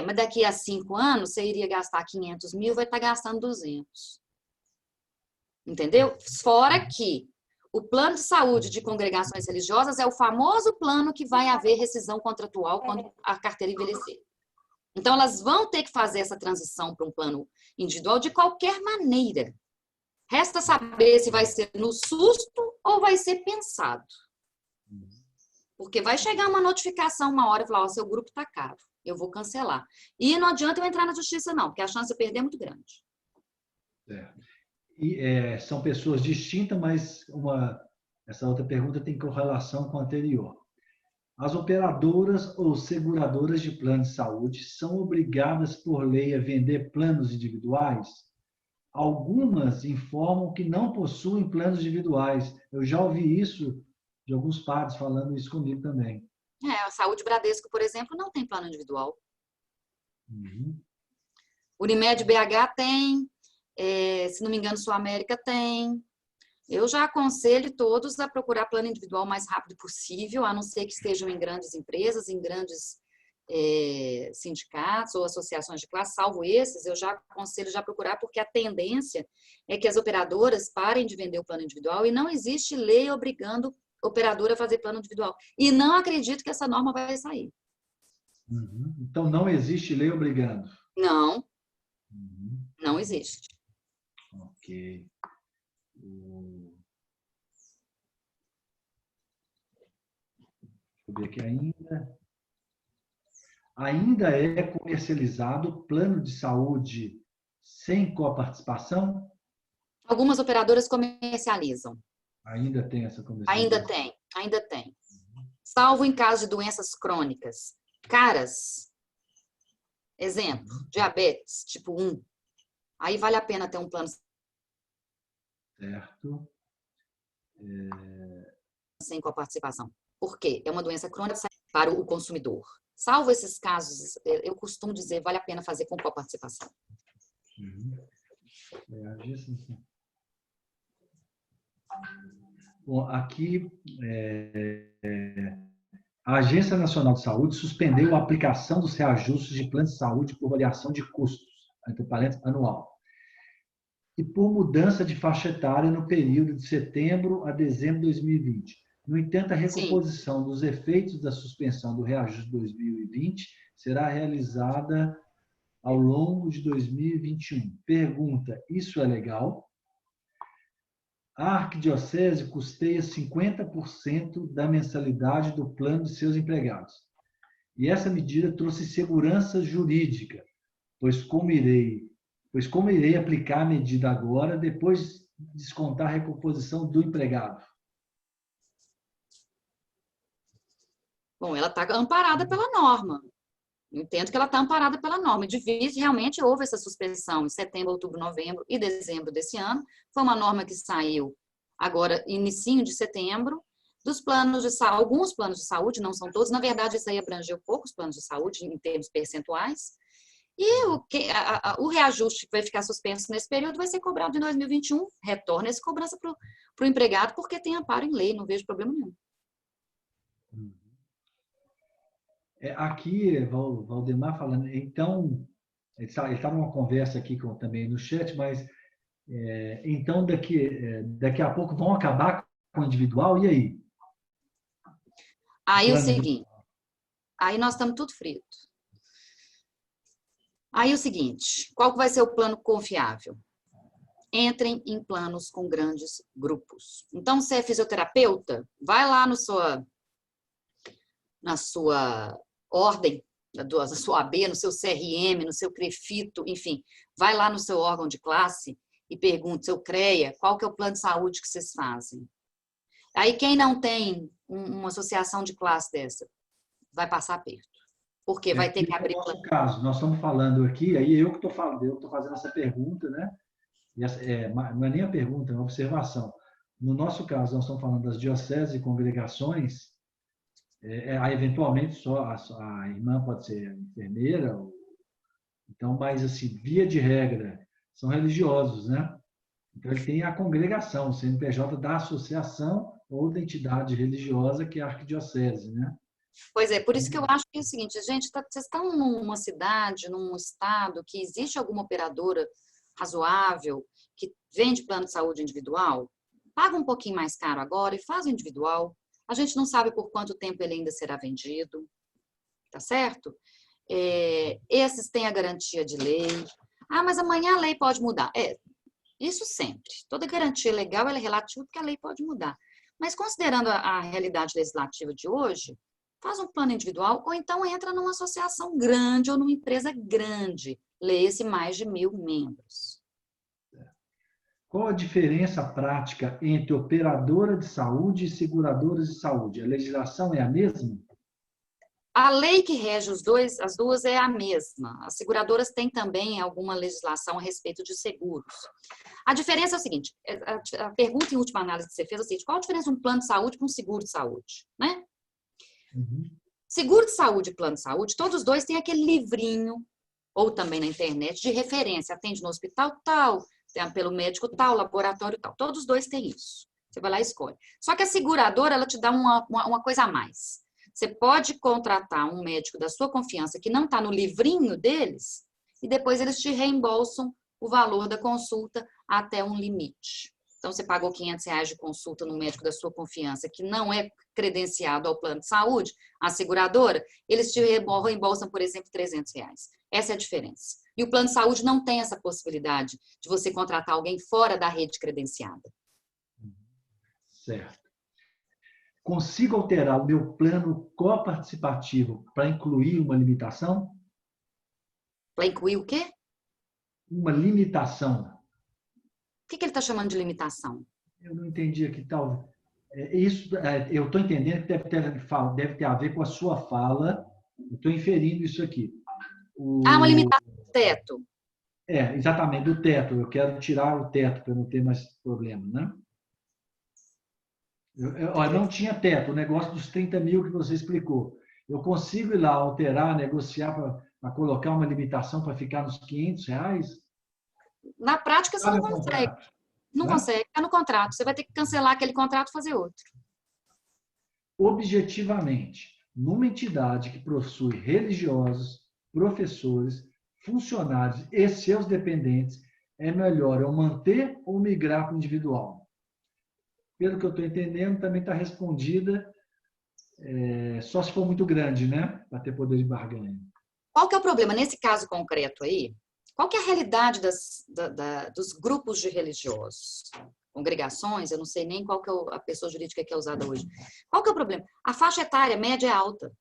Speaker 2: Mas daqui a 5 anos, você iria gastar 500 mil, vai estar gastando 200. Entendeu? Fora que o plano de saúde de congregações religiosas é o famoso plano que vai haver rescisão contratual quando a carteira envelhecer. Então, elas vão ter que fazer essa transição para um plano individual de qualquer maneira. Resta saber se vai ser no susto ou vai ser pensado. Porque vai chegar uma notificação uma hora e falar, seu grupo está caro, eu vou cancelar. E não adianta eu entrar na justiça não, porque a chance de eu perder é muito grande.
Speaker 1: E são pessoas distintas, mas essa outra pergunta tem correlação com a anterior. As operadoras ou seguradoras de plano de saúde são obrigadas por lei a vender planos individuais? Algumas informam que não possuem planos individuais. Eu já ouvi isso de alguns padres falando isso comigo também.
Speaker 2: A Saúde Bradesco, por exemplo, não tem plano individual.
Speaker 1: Uhum.
Speaker 2: Unimed BH tem, se não me engano, Sul América tem. Eu já aconselho todos a procurar plano individual o mais rápido possível, a não ser que estejam em grandes empresas, em grandes sindicatos ou associações de classe, salvo esses, eu já aconselho já procurar, porque a tendência é que as operadoras parem de vender o plano individual e não existe lei obrigando a operadora a fazer plano individual. E não acredito que essa norma vai sair.
Speaker 1: Uhum. Então, não existe lei obrigando?
Speaker 2: Não,
Speaker 1: Uhum.
Speaker 2: não existe.
Speaker 1: Ok. Deixa eu ver aqui ainda. Ainda é comercializado plano de saúde sem coparticipação?
Speaker 2: Algumas operadoras comercializam.
Speaker 1: Ainda tem essa comercialização?
Speaker 2: Ainda tem. Salvo em caso de doenças crônicas. Caras, exemplo, diabetes tipo 1. Aí vale a pena ter um plano
Speaker 1: Certo.
Speaker 2: sem coparticipação. Por quê? É uma doença crônica para o consumidor. Salvo esses casos, eu costumo dizer, vale a pena fazer com coparticipação.
Speaker 1: Bom, aqui, a Agência Nacional de Saúde suspendeu a aplicação dos reajustes de plano de saúde por variação de custos, entre parênteses, anual, e por mudança de faixa etária no período de setembro a dezembro de 2020. No entanto, a recomposição dos efeitos da suspensão do reajuste de 2020 será realizada ao longo de 2021. Pergunta, isso é legal? A arquidiocese custeia 50% da mensalidade do plano de seus empregados. E essa medida trouxe segurança jurídica, pois como irei aplicar a medida agora, depois de descontar a recomposição do empregado?
Speaker 2: Bom, ela está amparada pela norma. Entendo que ela está amparada pela norma. De vez, realmente houve essa suspensão em setembro, outubro, novembro e dezembro desse ano. Foi uma norma que saiu agora, inicinho de setembro, dos planos de saúde. Alguns planos de saúde, não são todos. Na verdade, isso aí abrangeu poucos planos de saúde em termos percentuais. E o reajuste que vai ficar suspenso nesse período vai ser cobrado em 2021. Retorna essa cobrança para o empregado, porque tem amparo em lei, não vejo problema nenhum.
Speaker 1: Aqui, Valdemar falando, então, ele estava numa conversa aqui também no chat, mas então daqui a pouco vão acabar com o individual, e aí?
Speaker 2: Aí o seguinte, aí nós estamos tudo frito. Aí o seguinte, qual que vai ser o plano confiável? Entrem em planos com grandes grupos. Então, se é fisioterapeuta, vai lá na sua ordem da sua AB, no seu CRM, no seu CREFITO, enfim, vai lá no seu órgão de classe e pergunta, seu CREA, qual que é o plano de saúde que vocês fazem? Aí quem não tem uma associação de classe dessa, vai passar aperto. Porque vai ter que abrir...
Speaker 1: No nosso caso, nós estamos falando aqui, aí eu que estou falando, eu estou fazendo essa pergunta, né? E essa, não é nem a pergunta, é uma observação. No nosso caso, nós estamos falando das dioceses e congregações, eventualmente só a irmã pode ser enfermeira, então, mas assim, via de regra, são religiosos, né? Então, ele tem a congregação, o CNPJ da associação ou da entidade religiosa, que é a arquidiocese, né?
Speaker 2: Pois é, por isso que eu acho que é o seguinte, gente, vocês estão numa cidade, num estado que existe alguma operadora razoável que vende plano de saúde individual, paga um pouquinho mais caro agora e faz o individual. A gente não sabe por quanto tempo ele ainda será vendido, tá certo? Esses têm a garantia de lei. Ah, mas amanhã a lei pode mudar. Isso sempre. Toda garantia legal ela é relativa porque a lei pode mudar. Mas considerando a realidade legislativa de hoje, faz um plano individual ou então entra numa associação grande ou numa empresa grande. Leia-se mais de 1.000 membros.
Speaker 1: Qual a diferença prática entre operadora de saúde e seguradoras de saúde? A legislação é a mesma?
Speaker 2: A lei que rege as duas é a mesma. As seguradoras têm também alguma legislação a respeito de seguros. A diferença é o seguinte, a pergunta em última análise que você fez é o seguinte, qual a diferença de um plano de saúde para um seguro de saúde? Né?
Speaker 1: Uhum.
Speaker 2: Seguro de saúde e plano de saúde, todos os dois têm aquele livrinho, ou também na internet, de referência. Atende no hospital tal, pelo médico tal, laboratório tal. Todos os dois têm isso. Você vai lá e escolhe. Só que a seguradora, ela te dá uma coisa a mais. Você pode contratar um médico da sua confiança que não está no livrinho deles e depois eles te reembolsam o valor da consulta até um limite. Então, você pagou R$500 de consulta no médico da sua confiança que não é credenciado ao plano de saúde, a seguradora, eles te reembolsam, por exemplo, R$300. Essa é a diferença. E o plano de saúde não tem essa possibilidade de você contratar alguém fora da rede credenciada.
Speaker 1: Certo. Consigo alterar o meu plano coparticipativo para incluir uma limitação?
Speaker 2: Para incluir o quê?
Speaker 1: Uma limitação.
Speaker 2: O que ele está chamando de limitação?
Speaker 1: Eu não entendi aqui, tal. Eu estou entendendo que deve ter a ver com a sua fala. Estou inferindo isso aqui.
Speaker 2: Uma limitação do teto.
Speaker 1: Exatamente, do teto. Eu quero tirar o teto para não ter mais problema, né? Não tinha teto, o negócio dos 30 mil que você explicou. Eu consigo ir lá alterar, negociar para colocar uma limitação para ficar nos R$500?
Speaker 2: Na prática, você não consegue. Não consegue, está no contrato. Você vai ter que cancelar aquele contrato e fazer outro.
Speaker 1: Objetivamente, numa entidade que possui religiosos, professores, funcionários e seus dependentes, é melhor eu manter ou migrar para o individual? Pelo que eu estou entendendo, também está respondida, só se for muito grande, né? Para ter poder de barganha.
Speaker 2: Qual que é o problema? Nesse caso concreto aí, qual que é a realidade dos grupos de religiosos? Congregações, eu não sei nem qual que é a pessoa jurídica que é usada hoje. Qual que é o problema? A faixa etária média é alta.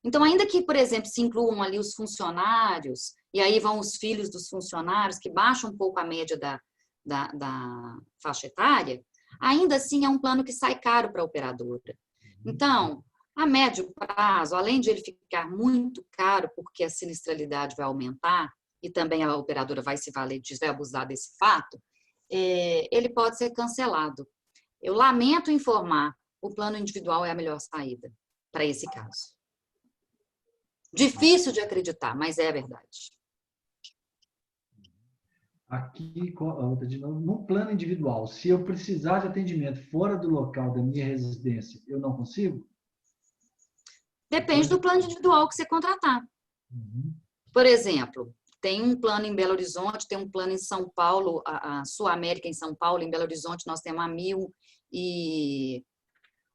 Speaker 2: Então, ainda que, por exemplo, se incluam ali os funcionários, e aí vão os filhos dos funcionários, que baixam um pouco a média da faixa etária, ainda assim é um plano que sai caro para a operadora. Então, a médio prazo, além de ele ficar muito caro, porque a sinistralidade vai aumentar, e também a operadora vai se valer disso, vai abusar desse fato, ele pode ser cancelado. Eu lamento informar, o plano individual é a melhor saída para esse caso. Difícil de acreditar, mas é a verdade.
Speaker 1: Aqui, de novo, no plano individual, se eu precisar de atendimento fora do local da minha residência, eu não consigo?
Speaker 2: Depende do plano individual que você contratar.
Speaker 1: Uhum.
Speaker 2: Por exemplo, tem um plano em Belo Horizonte, tem um plano em São Paulo, a Sul América em São Paulo, em Belo Horizonte nós temos a Mil e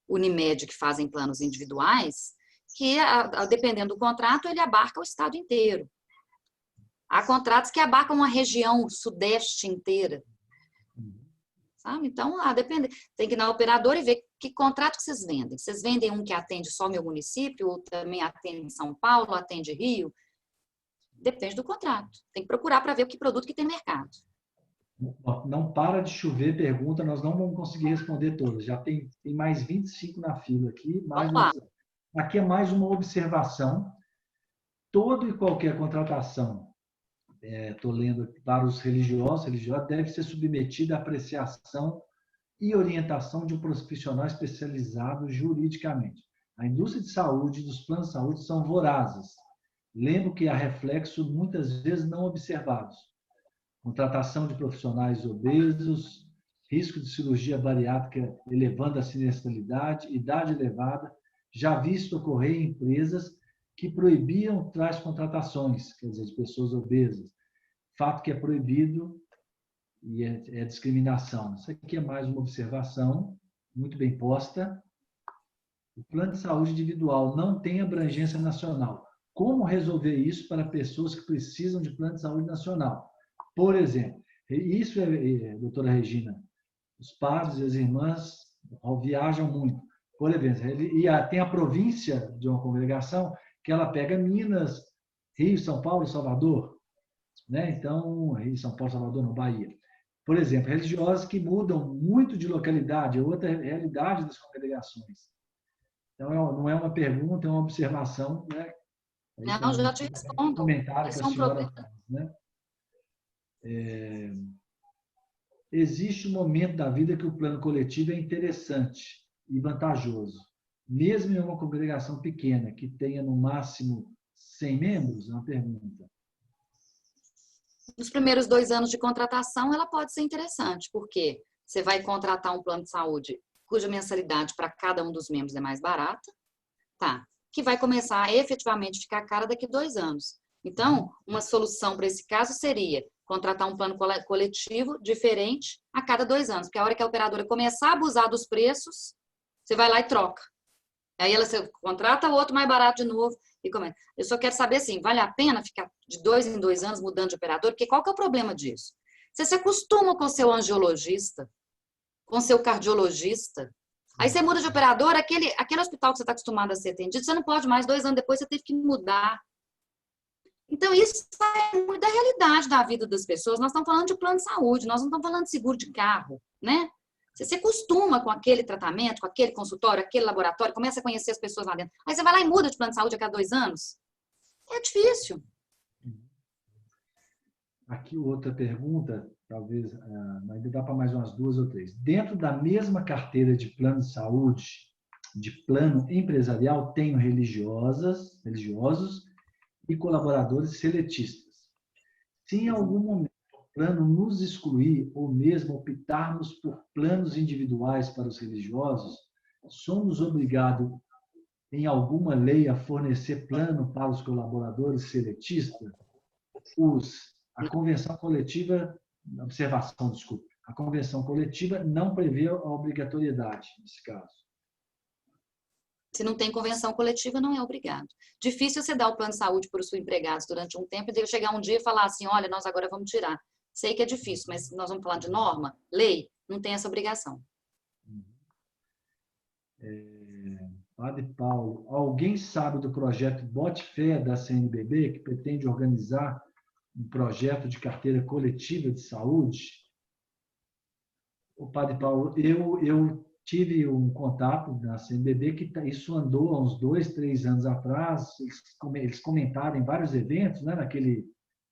Speaker 2: Unimed que fazem planos individuais, que dependendo do contrato, ele abarca o estado inteiro. Há contratos que abarcam uma região sudeste inteira. Sabe? Então, tem que ir na operadora e ver Que contrato que vocês vendem? Vocês vendem um que atende só meu município, ou também atende São Paulo, atende Rio? Depende do contrato. Tem que procurar para ver que produto que tem no mercado.
Speaker 1: Não para de chover pergunta, nós não vamos conseguir responder todas. Já tem mais 25 na fila aqui. Aqui é mais uma observação. Toda e qualquer contratação, estou lendo para os religiosos, deve ser submetida à apreciação e orientação de um profissional especializado juridicamente. A indústria de saúde e dos planos de saúde são vorazes. Lembro que há reflexos muitas vezes não observados. Contratação de profissionais obesos, risco de cirurgia bariátrica elevando a sinistralidade, idade elevada, já visto ocorrer em empresas que proibiam tais contratações, quer dizer, de pessoas obesas. Fato que é proibido e é discriminação. Isso aqui é mais uma observação, muito bem posta. O plano de saúde individual não tem abrangência nacional. Como resolver isso para pessoas que precisam de plano de saúde nacional? Por exemplo, isso doutora Regina, os padres e as irmãs viajam muito. Por exemplo, tem a província de uma congregação que ela pega Minas, Rio, São Paulo, Salvador, né? Então, Rio, São Paulo, Salvador, no Bahia. Por exemplo, religiosas que mudam muito de localidade, é outra realidade das congregações. Então, não é uma pergunta, é uma observação, né?
Speaker 2: Não, já te respondo.
Speaker 1: Comentário que a senhora faz, né? Existe um momento da vida que o plano coletivo é interessante e vantajoso, mesmo em uma congregação pequena, que tenha no máximo 100 membros? É uma pergunta.
Speaker 2: Nos primeiros 2 anos de contratação, ela pode ser interessante, porque você vai contratar um plano de saúde cuja mensalidade para cada um dos membros é mais barata, tá? Que vai começar a efetivamente ficar cara daqui a 2 anos. Então, uma solução para esse caso seria contratar um plano coletivo diferente a cada 2 anos, porque a hora que a operadora começar a abusar dos preços, você vai lá e troca. Aí você contrata o outro mais barato de novo e começa. Eu só quero saber assim, vale a pena ficar de 2 em 2 anos mudando de operador? Porque qual que é o problema disso? Você se acostuma com o seu angiologista, com o seu cardiologista. Aí você muda de operador, aquele hospital que você está acostumado a ser atendido, você não pode mais, 2 anos depois você teve que mudar. Então, isso é muito da realidade da vida das pessoas. Nós estamos falando de plano de saúde, nós não estamos falando de seguro de carro, né? Você se acostuma com aquele tratamento, com aquele consultório, aquele laboratório, começa a conhecer as pessoas lá dentro. Aí você vai lá e muda de plano de saúde a cada 2 anos. É difícil.
Speaker 1: Aqui outra pergunta, talvez, ainda dá para mais umas 2 ou 3. Dentro da mesma carteira de plano de saúde, de plano empresarial, tenho religiosos e colaboradores seletistas. Se em algum momento o plano nos excluir ou mesmo optarmos por planos individuais para os religiosos, somos obrigados, em alguma lei, a fornecer plano para os colaboradores seletistas? A convenção coletiva, a convenção coletiva não prevê a obrigatoriedade nesse caso.
Speaker 2: Se não tem convenção coletiva, não é obrigado. Difícil você dar o plano de saúde para os seus empregados durante um tempo e chegar um dia e falar assim, olha, nós agora vamos tirar. Sei que é difícil, mas nós vamos falar de norma, lei, não tem essa obrigação.
Speaker 1: Padre Paulo, alguém sabe do projeto Bote Fé da CNBB, que pretende organizar um projeto de carteira coletiva de saúde? O Padre Paulo, eu tive um contato na CNBB, que isso andou há uns 2, 3 anos atrás, eles comentaram em vários eventos, né,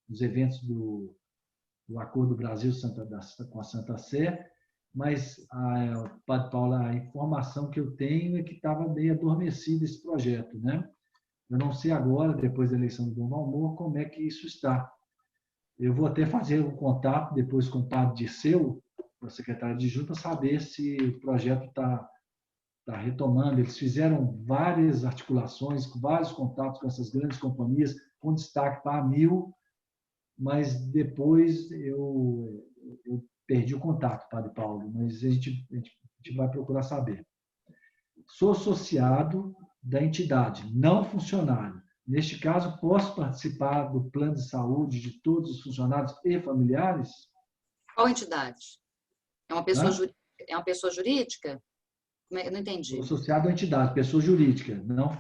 Speaker 1: nos eventos do Acordo Brasil com a Santa Sé, mas, Padre Paulo, a informação que eu tenho é que estava meio adormecido esse projeto, né? Eu não sei agora, depois da eleição do Dom Valmor, como é que isso está. Eu vou até fazer um contato depois com o Padre Dirceu, o secretário de Junta, para saber se o projeto está retomando. Eles fizeram várias articulações, vários contatos com essas grandes companhias, com destaque para a Amil, mas depois eu perdi o contato, Padre Paulo, mas a gente vai procurar saber. Sou associado da entidade, não funcionário. Neste caso, posso participar do plano de saúde de todos os funcionários e familiares?
Speaker 2: Qual entidade? É uma pessoa jurídica? Eu não entendi.
Speaker 1: Associado à entidade, pessoa jurídica. Não,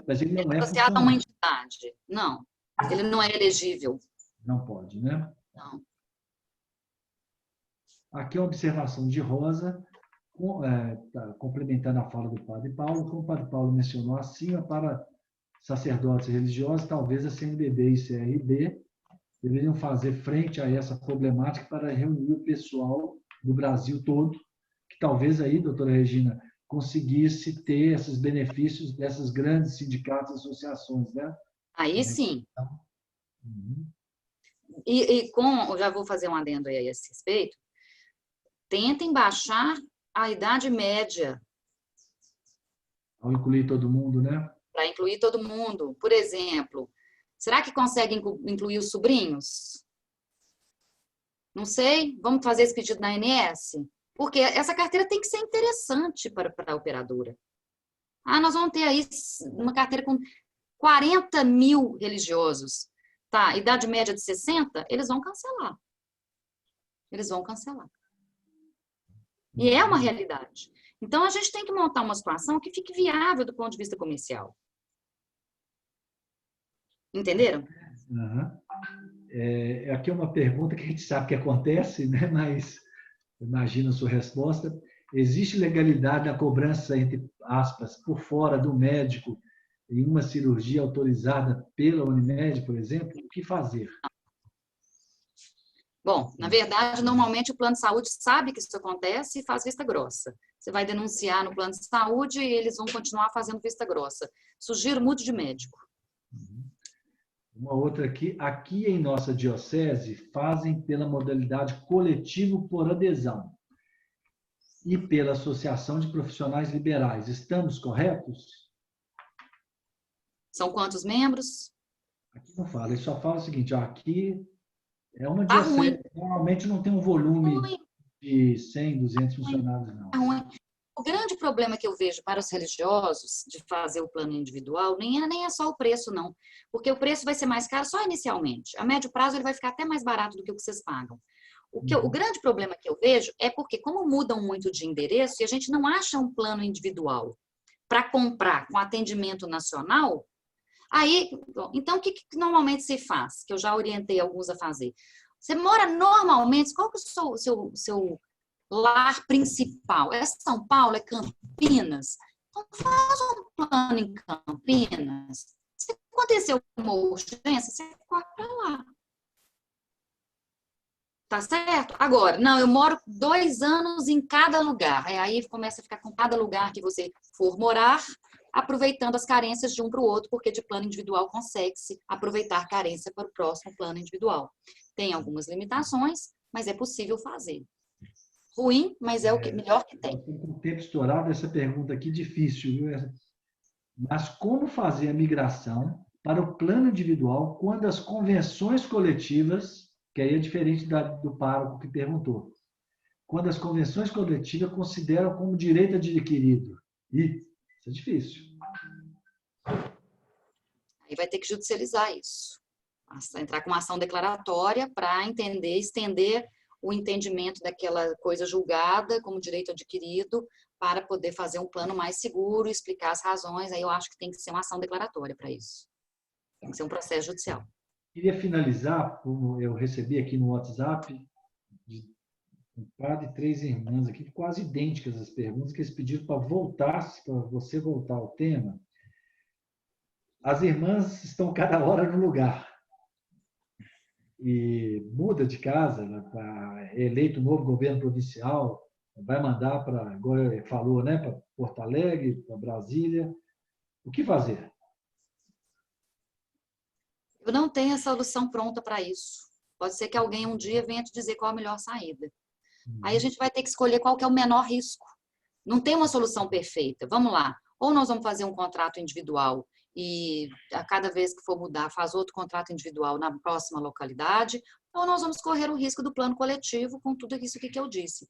Speaker 1: mas ele não é
Speaker 2: Associado a uma
Speaker 1: funcionário.
Speaker 2: entidade. Não, ele não é elegível.
Speaker 1: Não pode, né?
Speaker 2: Não.
Speaker 1: Aqui é uma observação de Rosa, complementando a fala do Padre Paulo. Como o Padre Paulo mencionou acima, para sacerdotes religiosos, talvez a CNBB e CRB deveriam fazer frente a essa problemática para reunir o pessoal do Brasil todo, que talvez aí, doutora Regina, conseguisse ter esses benefícios dessas grandes sindicatos e associações, né?
Speaker 2: Aí sim.
Speaker 1: Uhum.
Speaker 2: Eu já vou fazer um adendo aí a esse respeito. Tentem baixar a idade média.
Speaker 1: Ao incluir todo mundo, né?
Speaker 2: Para incluir todo mundo. Por exemplo, será que conseguem incluir os sobrinhos? Não sei. Vamos fazer esse pedido na ANS? Porque essa carteira tem que ser interessante para a operadora. Nós vamos ter aí uma carteira com 40 mil religiosos. Tá, idade média de 60, eles vão cancelar. Eles vão cancelar. E é uma realidade. Então, a gente tem que montar uma situação que fique viável do ponto de vista comercial. Entenderam?
Speaker 1: Uhum. Aqui é uma pergunta que a gente sabe que acontece, né? Mas imagina a sua resposta. Existe legalidade na cobrança, entre aspas, por fora do médico em uma cirurgia autorizada pela Unimed, por exemplo? O que fazer?
Speaker 2: Bom, na verdade, normalmente o plano de saúde sabe que isso acontece e faz vista grossa. Você vai denunciar no plano de saúde e eles vão continuar fazendo vista grossa. Sugiro mude de médico.
Speaker 1: Uma outra aqui em nossa diocese, fazem pela modalidade coletivo por adesão e pela Associação de Profissionais Liberais. Estamos corretos?
Speaker 2: São quantos membros?
Speaker 1: Aqui não fala, ele só fala o seguinte, aqui é uma
Speaker 2: Tá ruim.
Speaker 1: diocese, normalmente não tem um volume de 100, 200 funcionários, não.
Speaker 2: Tá ruim. O grande problema que eu vejo para os religiosos de fazer o plano individual nem é só o preço, não. Porque o preço vai ser mais caro só inicialmente. A médio prazo ele vai ficar até mais barato do que o que vocês pagam. O grande problema que eu vejo é porque, como mudam muito de endereço e a gente não acha um plano individual para comprar com atendimento nacional, aí, então, o que normalmente se faz? Que eu já orientei alguns a fazer. Você mora normalmente, qual que é o seu lar principal? É São Paulo? É Campinas? Então, faz um plano em Campinas. Se acontecer uma urgência, você corre para lá. Tá certo? Agora, não, eu moro 2 anos em cada lugar. Aí começa a ficar com cada lugar que você for morar, aproveitando as carências de um para o outro, porque de plano individual consegue-se aproveitar carência para o próximo plano individual. Tem algumas limitações, mas é possível fazer. Ruim, mas é o melhor que tem.
Speaker 1: Com o tempo estourado, essa pergunta aqui difícil, viu? Mas como fazer a migração para o plano individual quando as convenções coletivas, que aí é diferente do pároco que perguntou, quando as convenções coletivas consideram como direito adquirido? Isso é difícil.
Speaker 2: Aí vai ter que judicializar isso. Entrar com uma ação declaratória para estender o entendimento daquela coisa julgada como direito adquirido para poder fazer um plano mais seguro, explicar as razões. Aí eu acho que tem que ser uma ação declaratória para isso. Tem que ser um processo judicial.
Speaker 1: Queria finalizar, como eu recebi aqui no WhatsApp, de um padre e 3 irmãs aqui, quase idênticas as perguntas, que eles pediram para você voltar ao tema. As irmãs estão cada hora no lugar. E muda de casa, é eleito um novo governo provincial, vai mandar para, agora falou, né, para Porto Alegre, para Brasília. O que fazer?
Speaker 2: Eu não tenho a solução pronta para isso. Pode ser que alguém um dia venha te dizer qual a melhor saída. Aí a gente vai ter que escolher qual que é o menor risco. Não tem uma solução perfeita. Vamos lá. Ou nós vamos fazer um contrato individual e a cada vez que for mudar, faz outro contrato individual na próxima localidade, ou nós vamos correr o risco do plano coletivo com tudo isso que eu disse.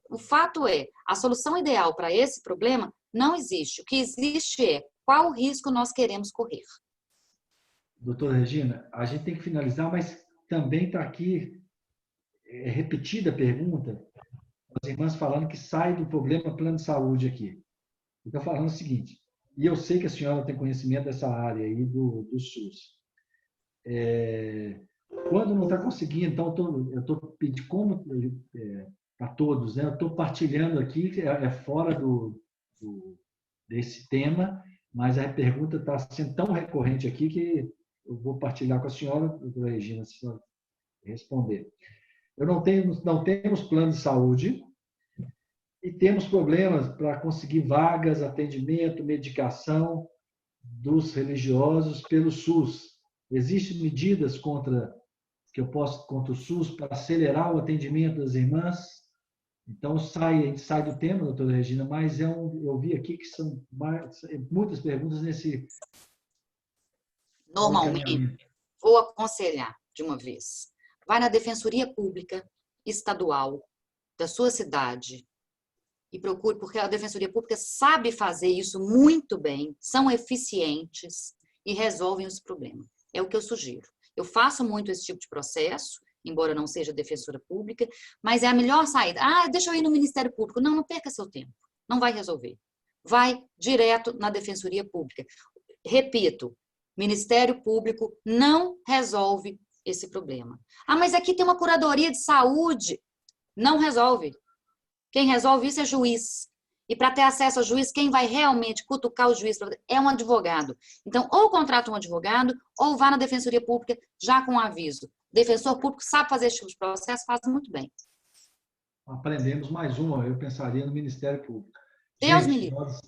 Speaker 2: O fato é, a solução ideal para esse problema não existe. O que existe é qual risco nós queremos correr.
Speaker 1: Doutora Regina, a gente tem que finalizar, mas também está aqui repetida a pergunta, as irmãs falando que sai do problema plano de saúde aqui. estou falando o seguinte, e eu sei que a senhora tem conhecimento dessa área aí do SUS. Quando não está conseguindo, então eu estou pedindo como para todos, né? Eu estou partilhando aqui, é fora desse tema, mas a pergunta está sendo tão recorrente aqui que eu vou partilhar com a senhora, doutora Regina, se a senhora responder. Não temos plano de saúde e temos problemas para conseguir vagas, atendimento, medicação dos religiosos pelo SUS. Existem medidas contra o SUS para acelerar o atendimento das irmãs? Então, a gente sai do tema, doutora Regina, mas eu vi aqui que são muitas perguntas nesse
Speaker 2: Normalmente, vou aconselhar de uma vez. Vai na Defensoria Pública Estadual da sua cidade e procure, porque a Defensoria Pública sabe fazer isso muito bem, são eficientes e resolvem os problemas. É o que eu sugiro. Eu faço muito esse tipo de processo, embora não seja defensora pública, mas é a melhor saída. Deixa eu ir no Ministério Público. Não perca seu tempo. Não vai resolver. Vai direto na Defensoria Pública. Repito, Ministério Público não resolve esse problema. Mas aqui tem uma curadoria de saúde. Não resolve. Quem resolve isso é juiz. E para ter acesso ao juiz, quem vai realmente cutucar o juiz é um advogado. Então, ou contrata um advogado, ou vá na Defensoria Pública já com um aviso. Defensor público sabe fazer esse tipo de processo, faz muito bem.
Speaker 1: Aprendemos mais uma, eu pensaria no Ministério Público.
Speaker 2: Deus me
Speaker 1: Gente,
Speaker 2: livre.
Speaker 1: nós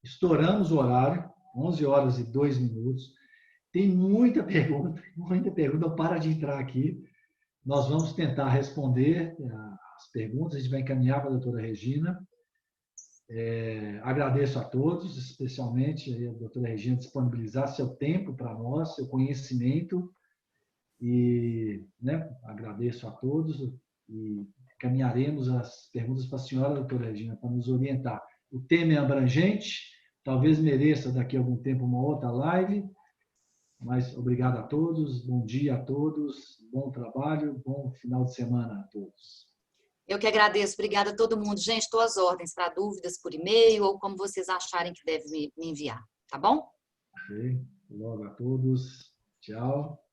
Speaker 1: estouramos o horário, 11 horas e 2 minutos. Tem muita pergunta, não para de entrar aqui. Nós vamos tentar responder as perguntas, a gente vai encaminhar para a doutora Regina. Agradeço a todos, especialmente a doutora Regina disponibilizar seu tempo para nós, seu conhecimento, e agradeço a todos e caminharemos as perguntas para a senhora, doutora Regina, para nos orientar. O tema é abrangente, talvez mereça daqui a algum tempo uma outra live, mas obrigado a todos, bom dia a todos, bom trabalho, bom final de semana a todos.
Speaker 2: Eu que agradeço, obrigada a todo mundo. Gente, estou às ordens para dúvidas por e-mail ou como vocês acharem que devem me enviar, tá bom?
Speaker 1: Ok, logo a todos, tchau.